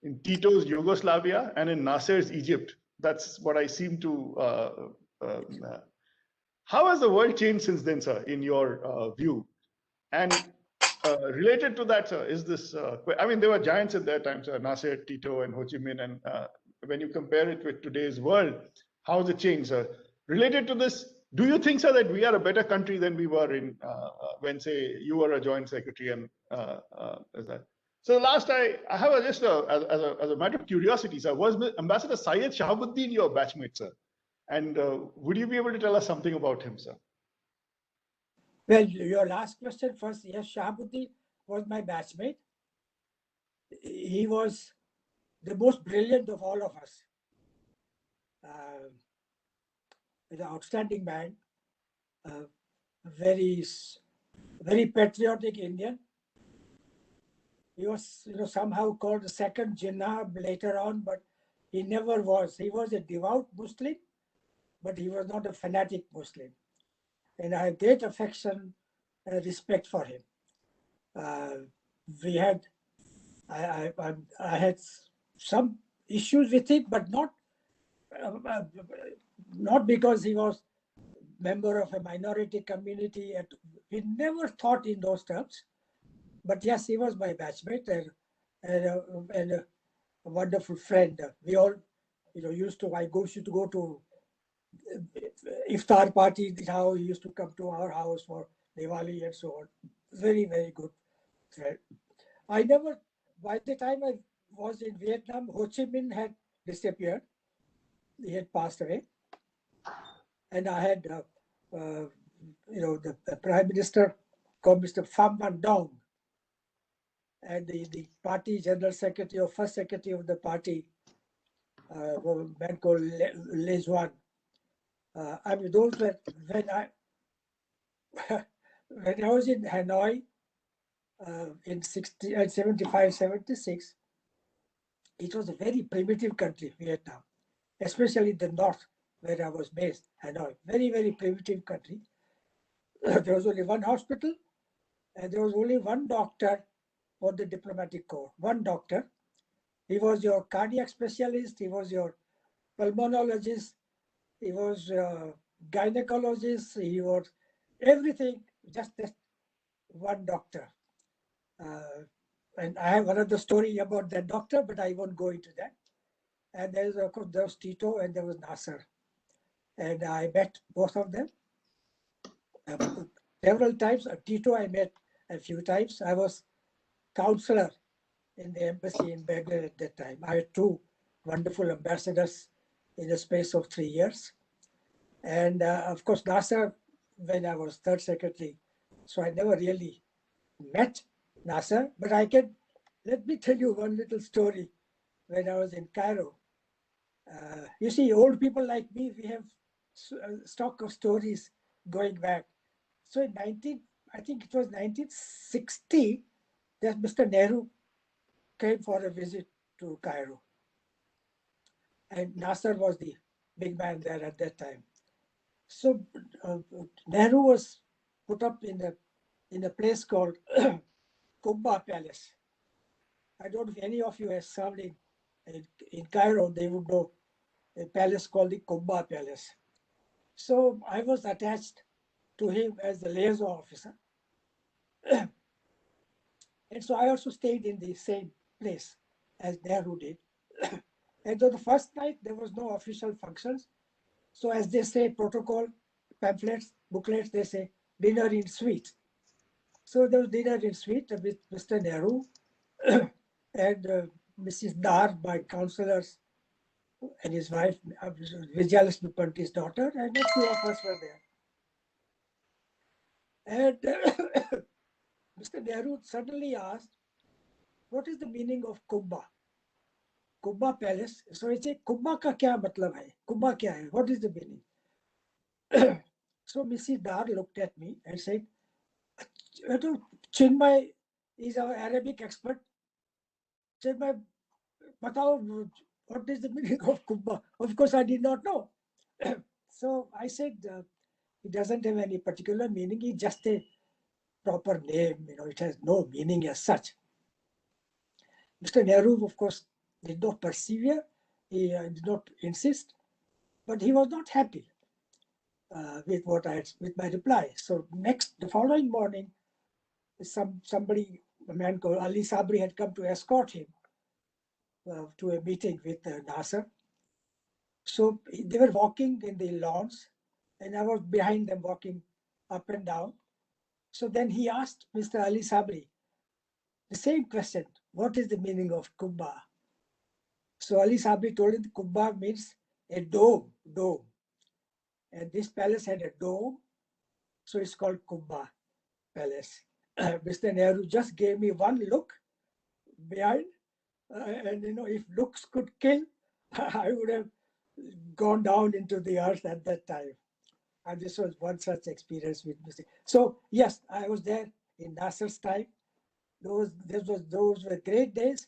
in Tito's Yugoslavia, and in Nasser's Egypt. That's what I seem to. How has the world changed since then, sir, in your view? And related to that, sir, is this, I mean, there were giants at their time, sir, Nasser, Tito, and Ho Chi Minh. And when you compare it with today's world, how has it changed, sir? Related to this, do you think, sir, that we are a better country than we were in when, say, you were a joint secretary and as that? So the last, I have just as a matter of curiosity, sir, was Ambassador Syed Shahabuddin your batchmate, sir? And would you be able to tell us something about him, sir? Well, your last question first. Yes, Shahabuddin was my batchmate. He was the most brilliant of all of us. An outstanding man, very patriotic Indian. He was, somehow called the second Jinnah later on, but he never was. He was a devout Muslim, but he was not a fanatic Muslim. And I had great affection and respect for him. I had some issues with him, but not because he was member of a minority community. We never thought in those terms. But yes, he was my batchmate and a wonderful friend. We all, used to go to iftar party. How he used to come to our house for Diwali and so on. Very, very good friend. By the time I was in Vietnam, Ho Chi Minh had disappeared. He had passed away. And I had, the Prime Minister called Mr. Pham Van Dong. And the party general secretary or first secretary of the party, a man called Le Duan. I mean, those were when I was in Hanoi in 75, 76. It was a very primitive country, Vietnam, especially the north where I was based, Hanoi. Very, very primitive country. There was only one hospital, and there was only one doctor for the diplomatic corps. One doctor. He was your cardiac specialist. He was your pulmonologist. He was gynecologist. He was everything. Just one doctor. And I have another story about that doctor, but I won't go into that. And there's, of course, there was Tito and there was Nasser. And I met both of them several times. Tito I met a few times. I was counselor in the embassy in Baghdad at that time. I had two wonderful ambassadors in the space of 3 years. And of course, Nasser, when I was third secretary, so I never really met Nasser, but let me tell you one little story. When I was in Cairo, you see, old people like me, we have stock of stories going back. So in I think it was 1960, that Mr. Nehru came for a visit to Cairo. And Nasser was the big man there at that time. So Nehru was put up in a place called Kubba Palace. I don't know if any of you have served in Cairo, they would know a palace called the Kubba Palace. So I was attached to him as the liaison officer. And so I also stayed in the same place as Nehru did. And so the first night, there was no official functions. So as they say, protocol, pamphlets, booklets, they say dinner in suite. So there was dinner in suite with Mr. Nehru and Mrs. Dar, my counselors, and his wife, Vijayalakshmi Panti's daughter, and a few of us were there. And Mr. Nehru suddenly asked, what is the meaning of Kubba? Kubba Palace. So I say, Kubba ka kya matlab hai? Kubba kya hai? What is the meaning? So Mrs. Dar looked at me and said, Chinmay is our Arabic expert. Chinmay, batao, what is the meaning of Kubba? Of course, I did not know. So I said, it doesn't have any particular meaning. It's just a proper name. It has no meaning as such. Mr. Nehru, of course, did not persevere. He did not insist, but he was not happy with with my reply. So the following morning, somebody, a man called Ali Sabri, had come to escort him to a meeting with Nasser. So they were walking in the lawns, and I was behind them walking up and down. So then he asked Mr. Ali Sabri the same question, what is the meaning of Kubba? So Ali Sabri told him Kubba means a dome. And this palace had a dome, so it's called Kubba Palace. Mr. Nehru just gave me one look behind, and if looks could kill, I would have gone down into the earth at that time. And this was one such experience with Mr. So yes, I was there in Nasser's time. Those were great days.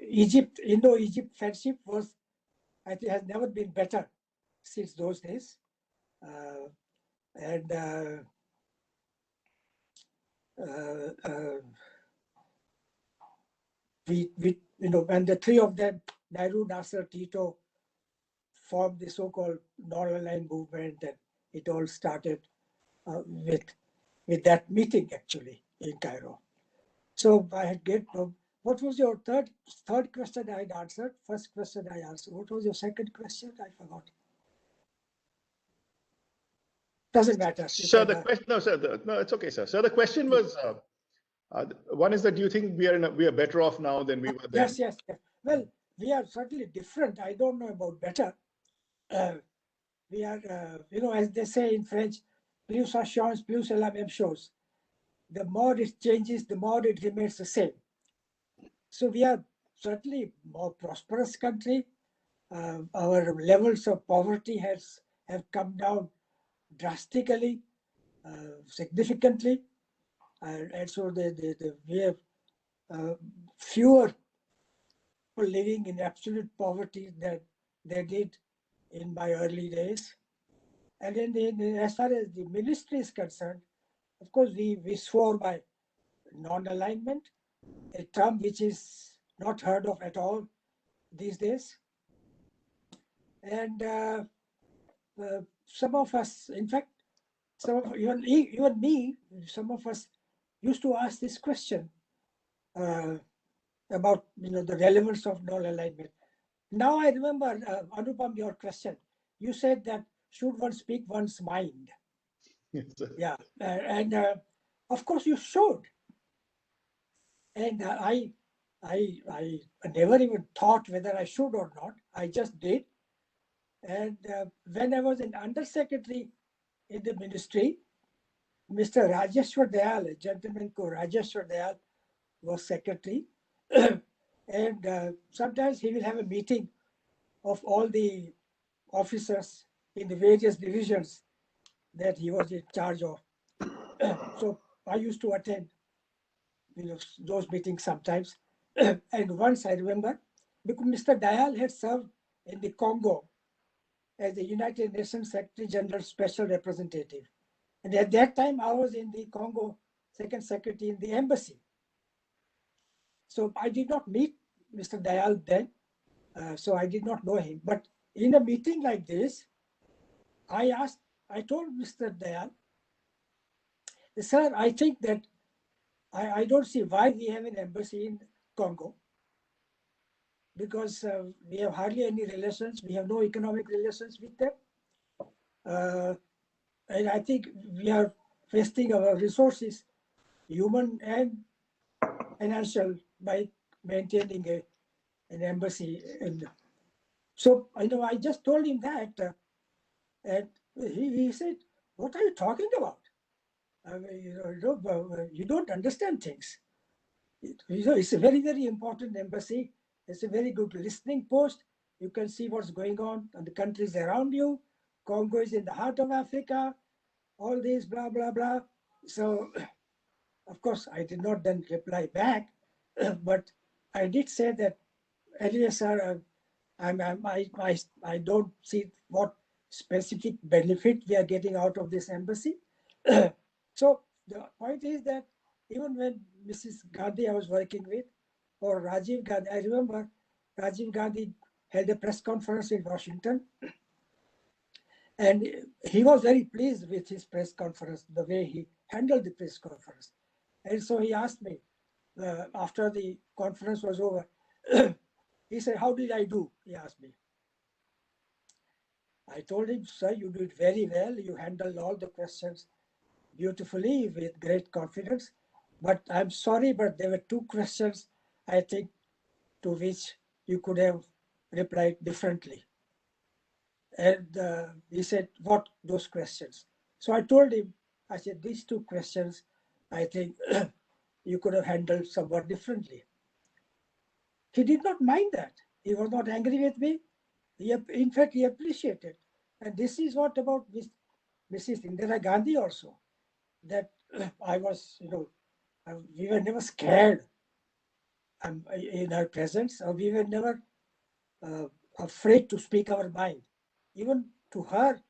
Egypt, Indo-Egypt friendship was, I think, has never been better since those days. When the three of them, Nehru, Nasser, Tito, formed the so-called non-aligned movement, and it all started with that meeting actually in Cairo. So I had get. What was your third question I had answered? First question I answered. What was your second question? I forgot. Doesn't matter. Sir, the question. No, sir. No, it's okay, sir. So the question was. One is that, do you think we are better off now than we were then? Yes. Well, we are certainly different. I don't know about better. We are, as they say in French, plus ça change, plus c'est la même chose. The more it changes, the more it remains the same. So we are certainly more prosperous country. Our levels of poverty have come down drastically, significantly, and so we have fewer people living in absolute poverty than they did in my early days. And then as far as the ministry is concerned, of course, we swore by non-alignment, a term which is not heard of at all these days. And some of us, in fact, even me, some of us used to ask this question about the relevance of non-alignment. Now I remember, Anupam, your question. You said that should one speak one's mind? Yes, sir. Yeah, and of course you should. And I never even thought whether I should or not. I just did. And when I was an undersecretary in the ministry, Mr. Rajeshwar Dayal, a gentleman called Rajeshwar Dayal, was secretary. And sometimes he will have a meeting of all the officers in the various divisions that he was in charge of. So I used to attend those meetings sometimes. And once I remember, because Mr. Dayal had served in the Congo as the United Nations Secretary General Special Representative. And at that time, I was in the Congo, second secretary in the embassy. So I did not meet Mr. Dayal then, so I did not know him. But in a meeting like this, I told Mr. Dayal, sir, I think that I don't see why we have an embassy in Congo, because we have hardly any relations. We have no economic relations with them. And I think we are wasting our resources, human and financial, by maintaining an embassy. And so I just told him that, and he said, "What are you talking about? I mean, you don't understand things. It's a very, very important embassy. It's a very good listening post. You can see what's going on in the countries around you. Congo is in the heart of Africa. All this, blah, blah, blah. So, of course, I did not then reply back, but I did say that, anyway, sir, I don't see what specific benefit we are getting out of this embassy. So the point is that even when Mrs. Gandhi I was working with, or Rajiv Gandhi, I remember Rajiv Gandhi held a press conference in Washington, and he was very pleased with his press conference, the way he handled the press conference. And so he asked me, after the conference was over, he said, "How did I do?" He asked me. I told him, "Sir, you did very well. You handled all the questions beautifully with great confidence. But I'm sorry, but there were two questions, I think, to which you could have replied differently." And he said, "What those questions?" So I told him, I said, "These two questions, I think you could have handled somewhat differently." He did not mind that. He was not angry with me. In fact, he appreciated. And this is what about Mrs. Indira Gandhi also, that I was, we were never scared in her presence, or we were never afraid to speak our mind. Even to her,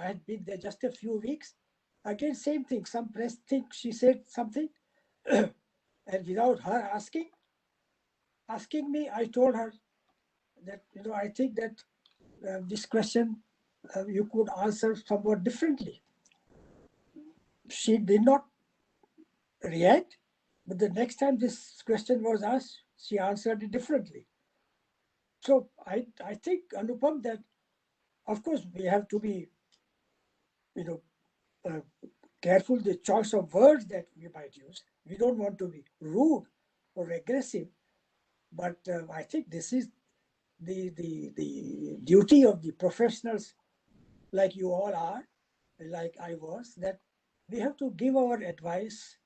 I had been there just a few weeks. Again, same thing. Some press think she said something, and without her asking me, I told her that, I think that this question you could answer somewhat differently. She did not react, but the next time this question was asked, she answered it differently. So I think, Anupam, that of course we have to be, careful the choice of words that we might use. We don't want to be rude or aggressive, but I think this is the duty of the professionals like you all are, like I was, that we have to give our advice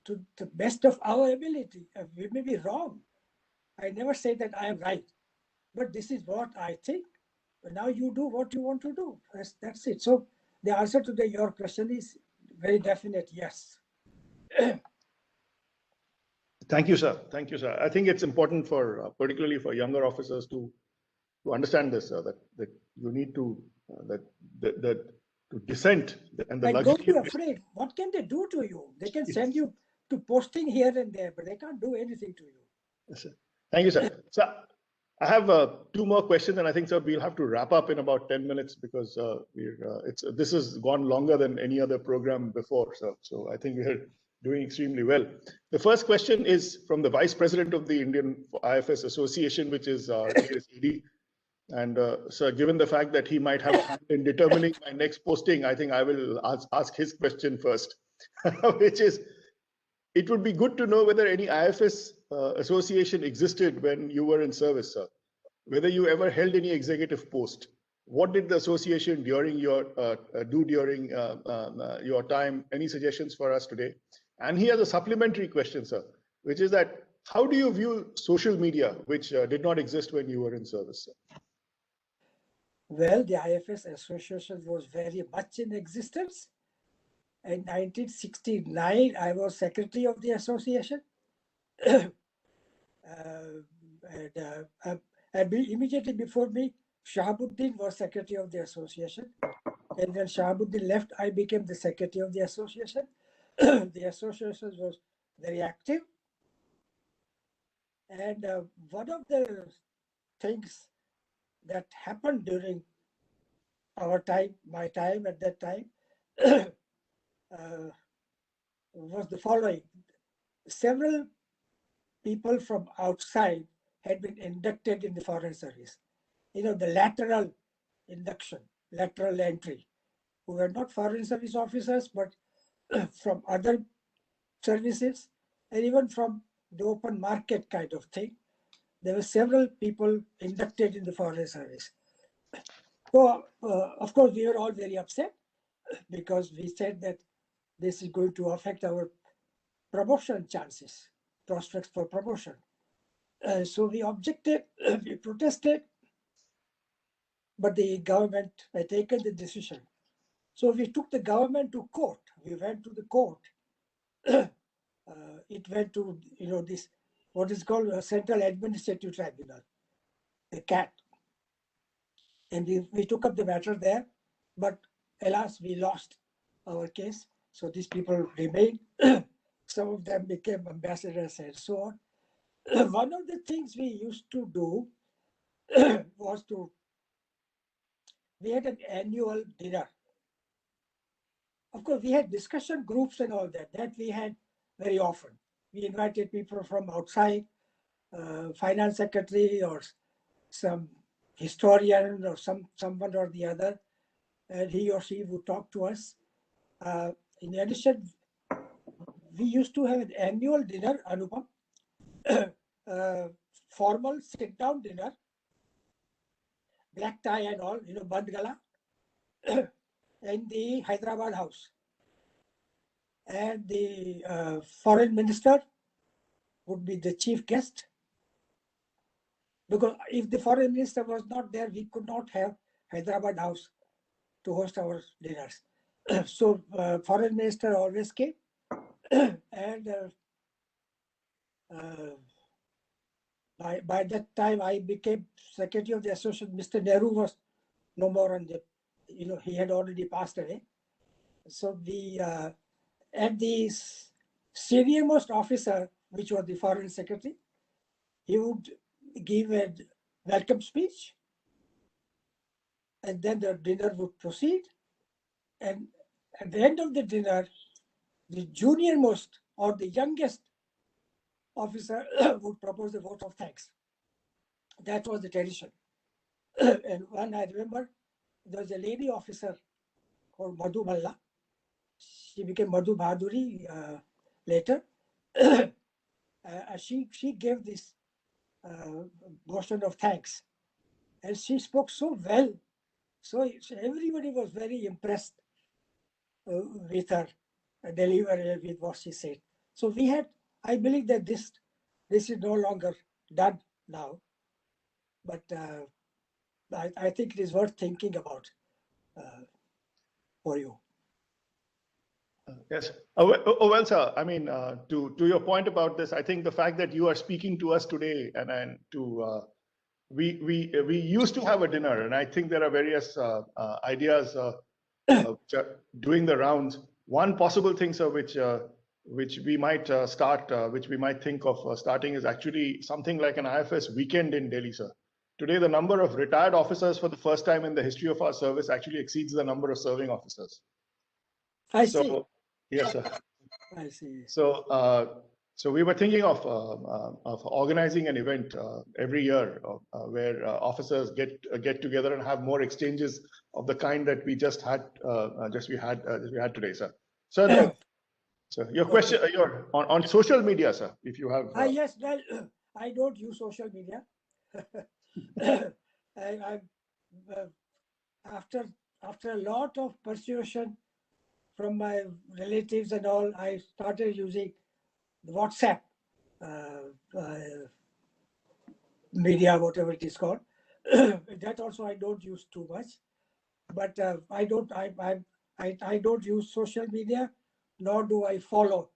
to the best of our ability. We may be wrong. I never say that I am right, but this is what I think. Now you do what you want to do. That's it. So the answer to your question is very definite, yes. Thank you, sir. Thank you, sir. I think it's important for, particularly for younger officers to understand this, that you need to, to dissent and the Like, luxury. don't be afraid. What can they do to you? They can send you to posting here and there, but they can't do anything to you. Yes, sir. Thank you, sir. So I have two more questions, and I think, sir, we'll have to wrap up in about 10 minutes because this has gone longer than any other program before, sir. So I think we're doing extremely well. The first question is from the Vice President of the Indian IFS Association, which is AD. And sir, given the fact that he might have a hand in determining my next posting, I think I will ask his question first, which is, it would be good to know whether any IFS association existed when you were in service, sir. Whether you ever held any executive post. What did the association during your do during your time? Any suggestions for us today? And he has a supplementary question, sir, which is that how do you view social media, which did not exist when you were in service, sir? Well, the IFS Association was very much in existence. In 1969, I was secretary of the association. Immediately before me, Shahabuddin was secretary of the association. And when Shahabuddin left, I became the secretary of the association. The association was very active. And one of the things that happened during our time, my time at that time, was the following. Several people from outside had been inducted in the Foreign Service. The lateral induction, lateral entry, who were not Foreign Service officers, but from other services, and even from the open market kind of thing. There were several people inducted in the Foreign Service. So, of course, we were all very upset because we said that this is going to affect our promotion chances, prospects for promotion. So we objected, we protested, but the government had taken the decision. So we took the government to court. We went to the court. It went to, this, what is called a Central Administrative Tribunal, the CAT. And we took up the matter there, but alas, we lost our case. So these people remained. Some of them became ambassadors and so on. One of the things we used to do was we had an annual dinner. Of course, we had discussion groups and all that we had very often. We invited people from outside, finance secretary or some historian or someone or the other, and he or she would talk to us. In addition, we used to have an annual dinner, Anupam, formal sit-down dinner, black tie and all, band gala, in the Hyderabad house. And the foreign minister would be the chief guest. Because if the foreign minister was not there, we could not have Hyderabad house to host our dinners. So foreign minister always came. And by that time, I became secretary of the association. Mr. Nehru was no more on the, he had already passed away. So and the senior most officer, which was the foreign secretary, he would give a welcome speech, and then the dinner would proceed. And at the end of the dinner, the junior most or the youngest officer would propose a vote of thanks. That was the tradition. And one I remember, there was a lady officer called Madhu Balla. She became Madhu Bhaduri later. She gave this motion of thanks, and she spoke so well. So everybody was very impressed with her delivery, with what she said. So we had, I believe that this is no longer done now, but I think it is worth thinking about for you. Yes. Well, sir, I mean, to your point about this, I think the fact that you are speaking to us today and to we used to have a dinner, and I think there are various ideas which are doing the rounds. One possible thing, sir, which we might which we might think of starting, is actually something like an IFS weekend in Delhi, sir. Today, the number of retired officers for the first time in the history of our service actually exceeds the number of serving officers. I see. Yes, sir. I see. So we were thinking of organizing an event every year where officers get together and have more exchanges of the kind that we just had today, sir. So your question, your on social media, sir, if you have. Yes, well, I don't use social media. After a lot of persuasion from my relatives and all, I started using WhatsApp media, whatever it is called. That also I don't use too much, but I don't use social media, nor do I follow.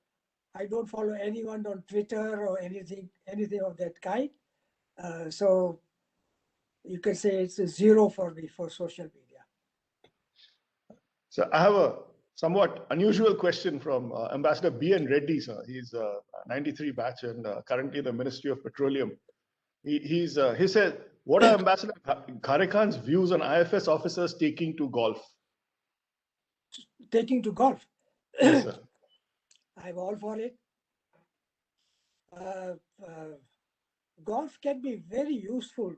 I don't follow anyone on Twitter or anything of that kind. So you can say it's a zero for me for social media. So I have a somewhat unusual question from Ambassador B.N. Reddy, sir. He's 93 batch and currently the Ministry of Petroleum. He said, what are Ambassador Gharekhan's views on IFS officers taking to golf? Taking to golf? Yes, sir. I'm all for it. Golf can be very useful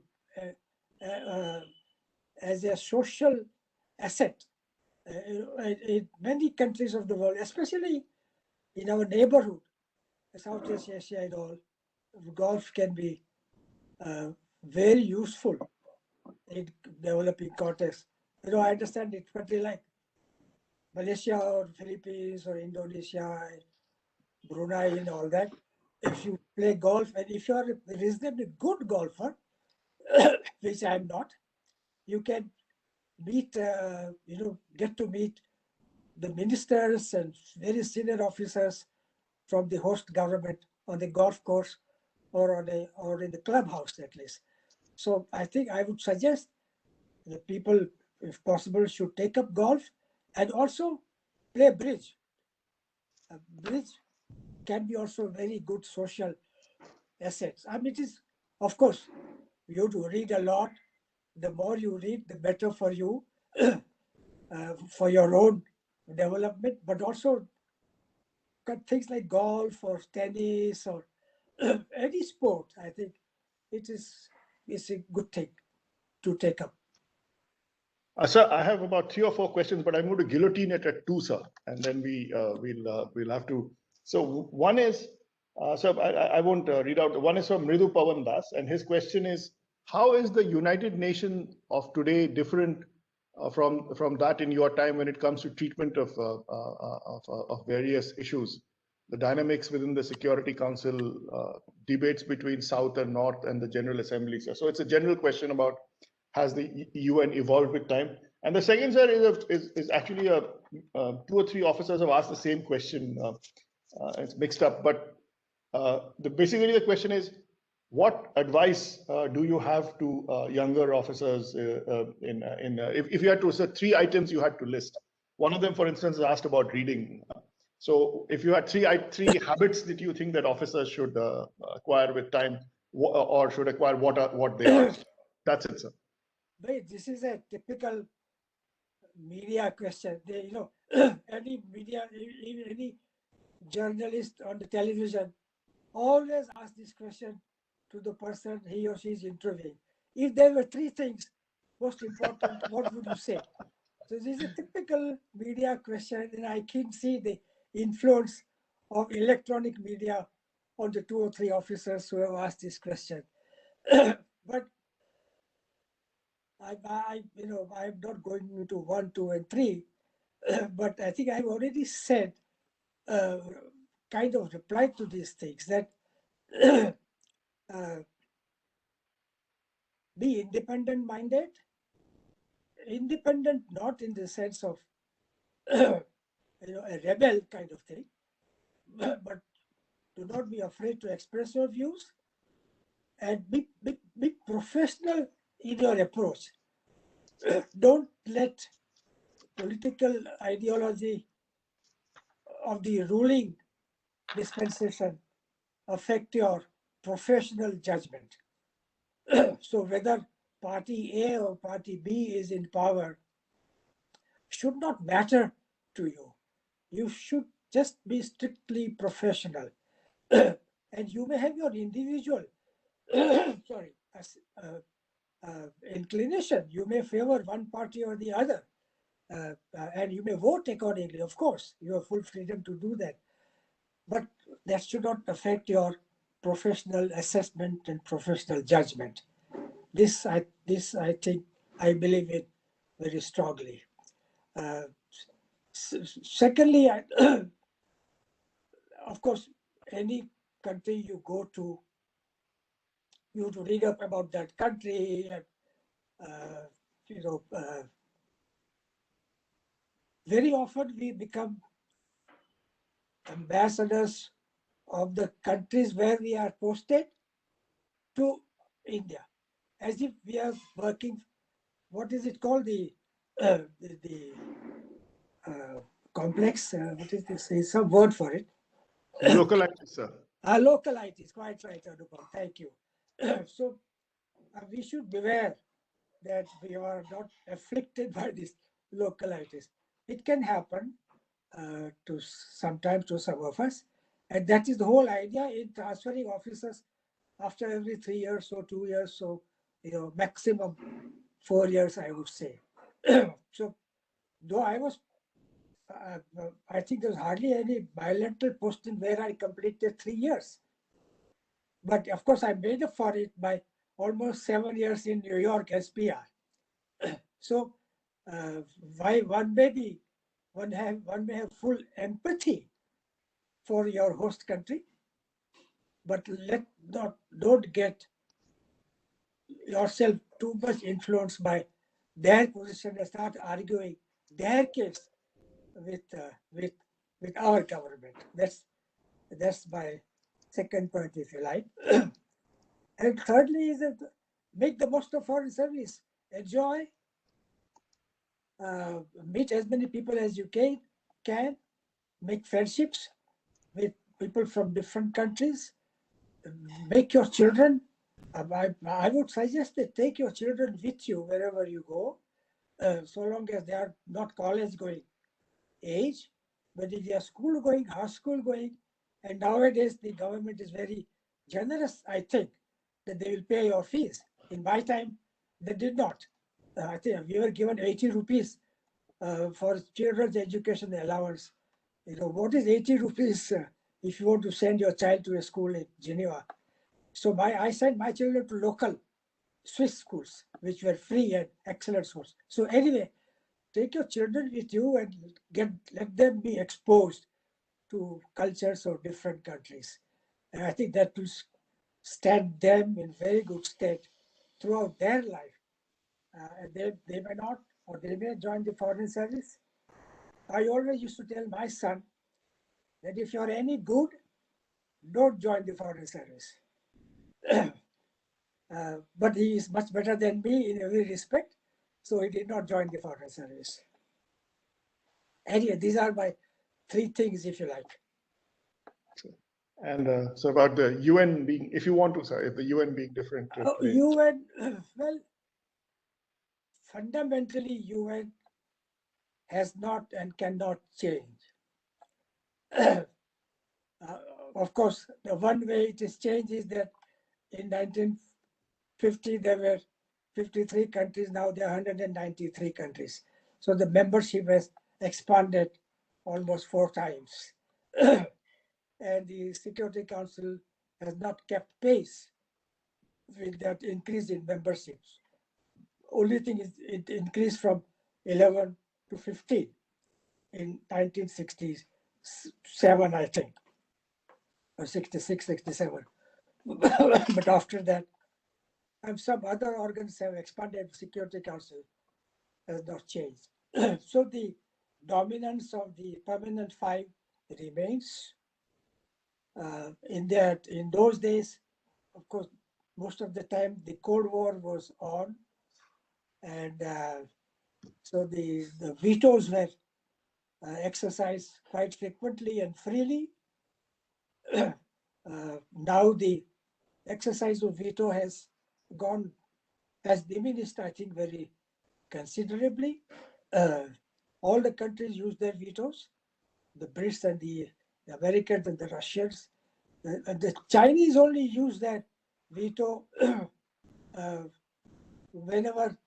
as a social asset in many countries of the world, especially in our neighborhood, Southeast Asia and all. Golf can be very useful in developing context. I understand it's country like Malaysia or Philippines or Indonesia, Brunei and all that, if you play golf and if you are a reasonably good golfer, which I'm not, you can meet, get to meet the ministers and very senior officers from the host government on the golf course or in the clubhouse at least. So I think I would suggest that people, if possible, should take up golf and also play bridge. Bridge can be also very good social assets. I mean, it is, of course, you have to read a lot. The more you read, the better for you, for your own development, but also things like golf or tennis or any sport. I think it's a good thing to take up. Sir, I have about 3 or 4 questions, but I'm going to guillotine it at 2, sir, and then we'll have to. So one is, sir, I won't read out. One is from Mridu Pawan Das, and his question is, how is the United Nations of today different from that in your time when it comes to treatment of various issues, the dynamics within the Security Council, debates between South and North, and the General Assembly, sir. So it's a general question about, has the UN evolved with time? And the second, sir, is actually 2 or 3 officers have asked the same question. It's mixed up, but basically the question is, what advice do you have to younger officers if you had to, sir, 3 items you had to list. One of them, for instance, is asked about reading. So if you had 3 habits that you think that officers should acquire with time, or should acquire, what they are. That's it, sir. Wait, this is a typical media question. Any media, any journalist on the television always ask this question to the person he or she is interviewing. If there were 3 things most important, what would you say? So this is a typical media question, and I can see the influence of electronic media on the 2 or 3 officers who have asked this question. But I'm not going into 1, 2, and 3, but I think I've already said, kind of replied to these things, that be independent-minded. Independent, not in the sense of a rebel kind of thing, but do not be afraid to express your views, and be professional in your approach. Don't let political ideology of the ruling dispensation affect your professional judgment. So whether party A or party B is in power should not matter to you. You should just be strictly professional. And you may have your individual inclination. You may favor one party or the other. And you may vote accordingly, of course. You have full freedom to do that. But that should not affect your professional assessment and professional judgment. This I think, I believe it very strongly. Secondly, of course, any country you go to, you have to read up about that country. Very often we become ambassadors of the countries where we are posted to India, as if we are working. What is it called? The complex. What is this? Is some word for it? Localitis, sir. Localitis. Quite right, Anupam. Thank you. So we should beware that we are not afflicted by this localitis. It can happen sometimes to some of us, and that is the whole idea in transferring officers after every 3 years or 2 years, so maximum 4 years, I would say. So though I think there's hardly any bilateral posting where I completed 3 years, but of course I made up for it by almost 7 years in New York SPR. So why one may one may have full empathy for your host country, but don't get yourself too much influenced by their position and start arguing their case with our government. That's my second point, if you like. And thirdly is that make the most of foreign service. Enjoy, meet as many people as you can, make friendships with people from different countries, make your children, I would suggest that take your children with you wherever you go, so long as they are not college going age, but if they are school going, high school going, and nowadays the government is very generous, I think, that they will pay your fees. In my time, they did not. I think we were given 80 rupees for children's education allowance. You know, what is 80 rupees if you want to send your child to a school in Geneva? So I sent my children to local Swiss schools, which were free and excellent schools. So anyway, take your children with you and let them be exposed to cultures of different countries. And I think that will stand them in very good stead throughout their life. They may not, or they may join the foreign service. I always used to tell my son that if you're any good, don't join the foreign service. But he is much better than me in every respect, so he did not join the foreign service. Anyway, these are my three things, if you like. And so about the UN being, if you want to, sorry, the UN being different. UN, well, fundamentally, UN has not and cannot change. Of course, the one way it is changed is that in 1950, there were 53 countries, now there are 193 countries. So the membership has expanded almost 4 times. And the Security Council has not kept pace with that increase in memberships. Only thing is it increased from 11 to 15 in 1967, I think, or 66, 67. But after that, and some other organs have expanded. Security Council has not changed. So the dominance of the permanent 5 remains. In those days, of course, most of the time the Cold War was on, and so the vetoes were exercised quite frequently and freely. Now the exercise of veto has diminished, I think, very considerably. All the countries use their vetoes, the Brits and the Americans and the Russians. The Chinese only use their veto whenever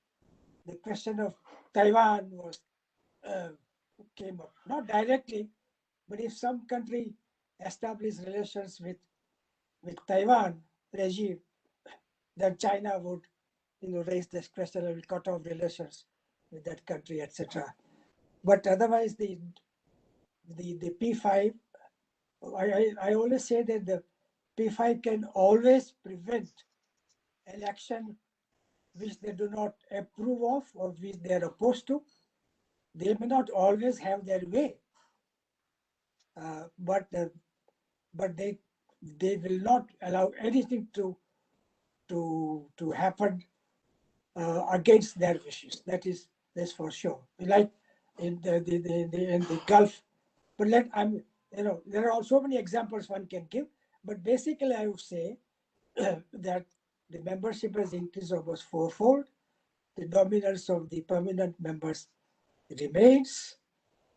the question of Taiwan came up. Not directly, but if some country established relations with Taiwan regime, then China would, raise this question and cut off relations with that country, etc. But otherwise, the P5, I always say that the P5 can always prevent an action which they do not approve of or which they are opposed to. They may not always have their way, but they will not allow anything to happen against their wishes. That's for sure. Like in the Gulf, but there are so many examples one can give. But basically, I would say that the membership has increased almost 4-fold. The dominance of the permanent members remains,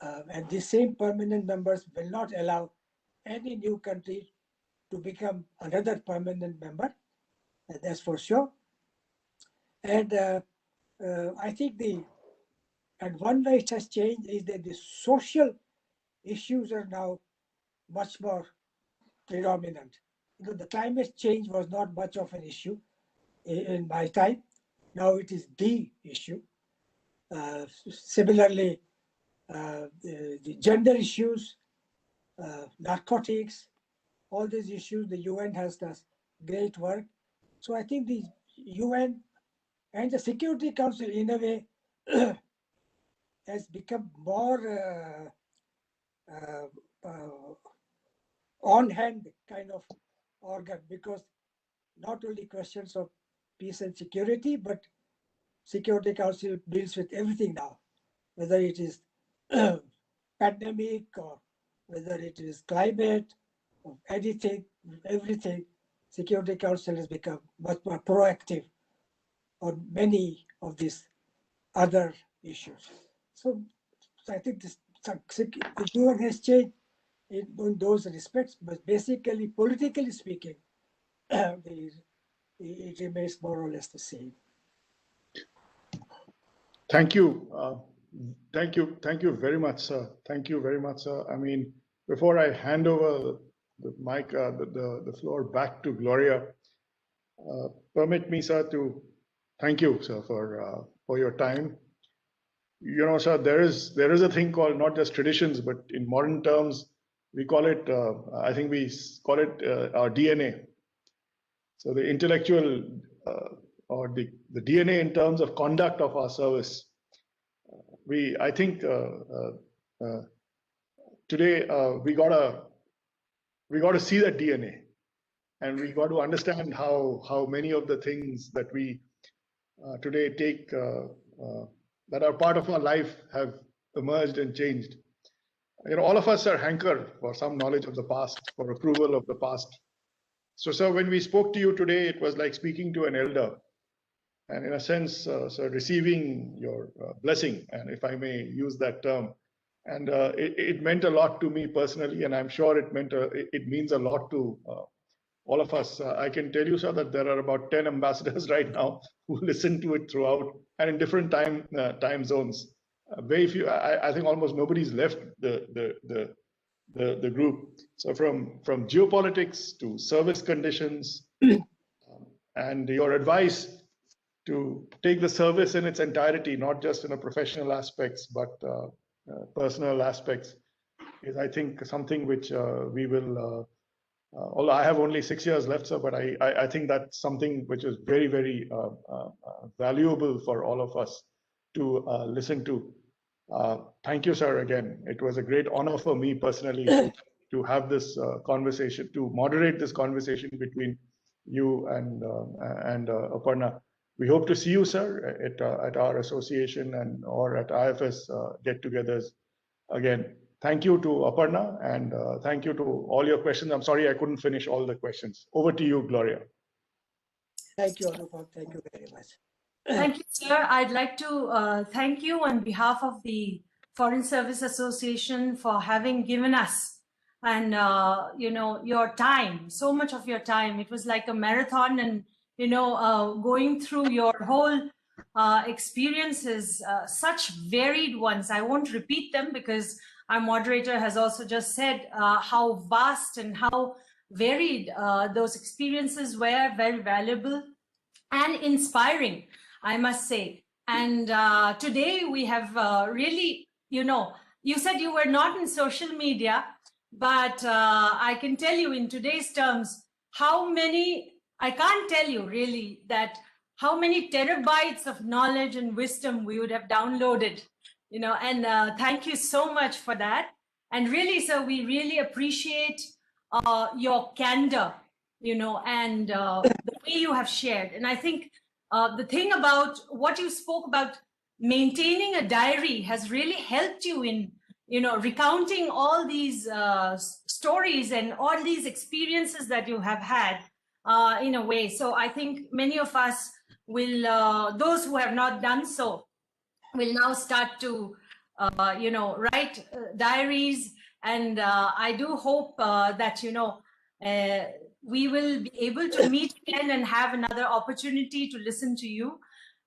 and the same permanent members will not allow any new country to become another permanent member. That's for sure. And I think and one way it has changed is that the social issues are now much more predominant. The climate change was not much of an issue in my time. Now it is the issue. Similarly, the gender issues, narcotics, all these issues. The UN has done great work. So I think the UN and the Security Council, in a way, has become more on-hand kind of organ, because not only questions of peace and security, but Security Council deals with everything now, whether it is pandemic or whether it is climate or anything, everything. Security Council has become much more proactive on many of these other issues. So I think the UN has changed in those respects, but basically, politically speaking, it remains more or less the same. Thank you. Thank you very much, sir. Thank you very much, sir. I mean, before I hand over the mic, the floor back to Gloria, permit me, sir, to thank you, sir, for your time. You know, sir, there is a thing called not just traditions, but in modern terms, we call it, I think we call it our DNA. So the intellectual or the DNA in terms of conduct of our service. I think today we got to see that DNA, and we got to understand how many of the things that we today take that are part of our life have emerged and changed. You know, all of us are hankered for some knowledge of the past, for approval of the past. So, sir, when we spoke to you today, it was like speaking to an elder, and in a sense, sir, receiving your blessing, and if I may use that term. And it meant a lot to me personally, and I'm sure it means a lot to all of us. I can tell you, sir, that there are about 10 ambassadors right now who listen to it throughout, and in different time zones. Very few. I think almost nobody's left the group. So from geopolitics to service conditions, and your advice to take the service in its entirety, not just in a professional aspects, but personal aspects, is, I think, something which we will. Although I have only 6 years left, sir, but I think that's something which is very, very valuable for all of us to listen to. Thank you, sir, again. It was a great honor for me personally to have this conversation, to moderate this conversation between you and Aparna. We hope to see you, sir, at our association or at IFS get-togethers again. Thank you to Aparna, and thank you to all your questions. I'm sorry I couldn't finish all the questions. Over to you, Gloria. Thank you, Anupam. Thank you very much. Thank you, sir. I'd like to thank you on behalf of the Foreign Service Association for having given us and your time, so much of your time. It was like a marathon, and going through your whole experiences, such varied ones. I won't repeat them because our moderator has also just said how vast and how varied those experiences were, very valuable and inspiring, I must say. And today we have really, you said you were not in social media, but I can tell you in today's terms, I can't tell you really that how many terabytes of knowledge and wisdom we would have downloaded, and thank you so much for that. And really, sir, we really appreciate your candor, and the way you have shared. And I think the thing about what you spoke about, maintaining a diary, has really helped you in, recounting all these stories and all these experiences that you have had in a way. So I think many of us will, those who have not done so, will now start to, write diaries. And I do hope that, we will be able to meet again and have another opportunity to listen to you.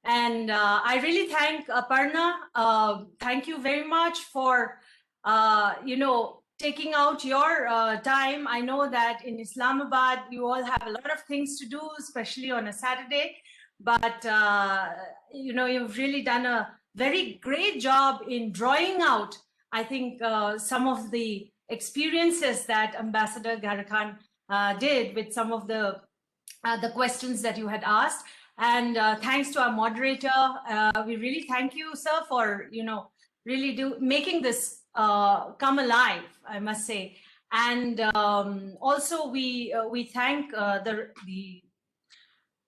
And I really thank Aparna. Thank you very much for, taking out your time. I know that in Islamabad, you all have a lot of things to do, especially on a Saturday. But, you've really done a very great job in drawing out I think some of the experiences that Ambassador Gharekhan did with some of the questions that you had asked. And thanks to our moderator, we really thank you, sir, for really making this come alive, I must say. And also we thank the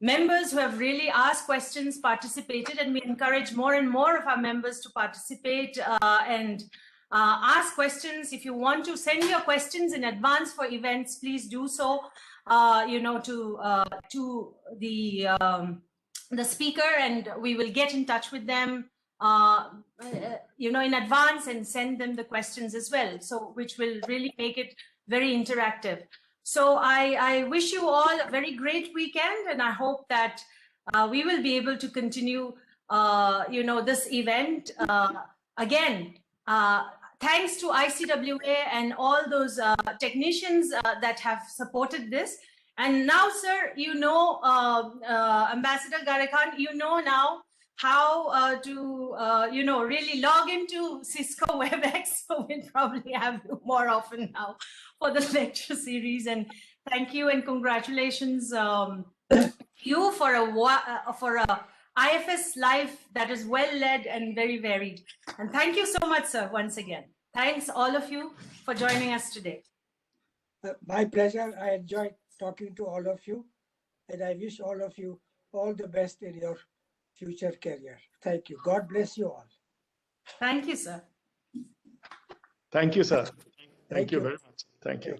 members who have really asked questions, participated, and we encourage more and more of our members to participate and ask questions. If you want to send your questions in advance for events, please do so. To the speaker, and we will get in touch with them in advance and send them the questions as well, so which will really make it very interactive. So I wish you all a very great weekend, and I hope that we will be able to continue this event again. Thanks to ICWA and all those technicians that have supported this. And now, sir, Ambassador Gharekhan, now how to, really log into Cisco WebEx. So we'll probably have you more often now for the lecture series. And thank you and congratulations you for a IFS life that is well led and very varied. And thank you so much, sir, once again. Thanks all of you for joining us today. My pleasure. I enjoyed talking to all of you, and I wish all of you all the best in your future career. Thank you. God bless you all. Thank you, sir. Thank you, sir. Thank you you very much. Thank you.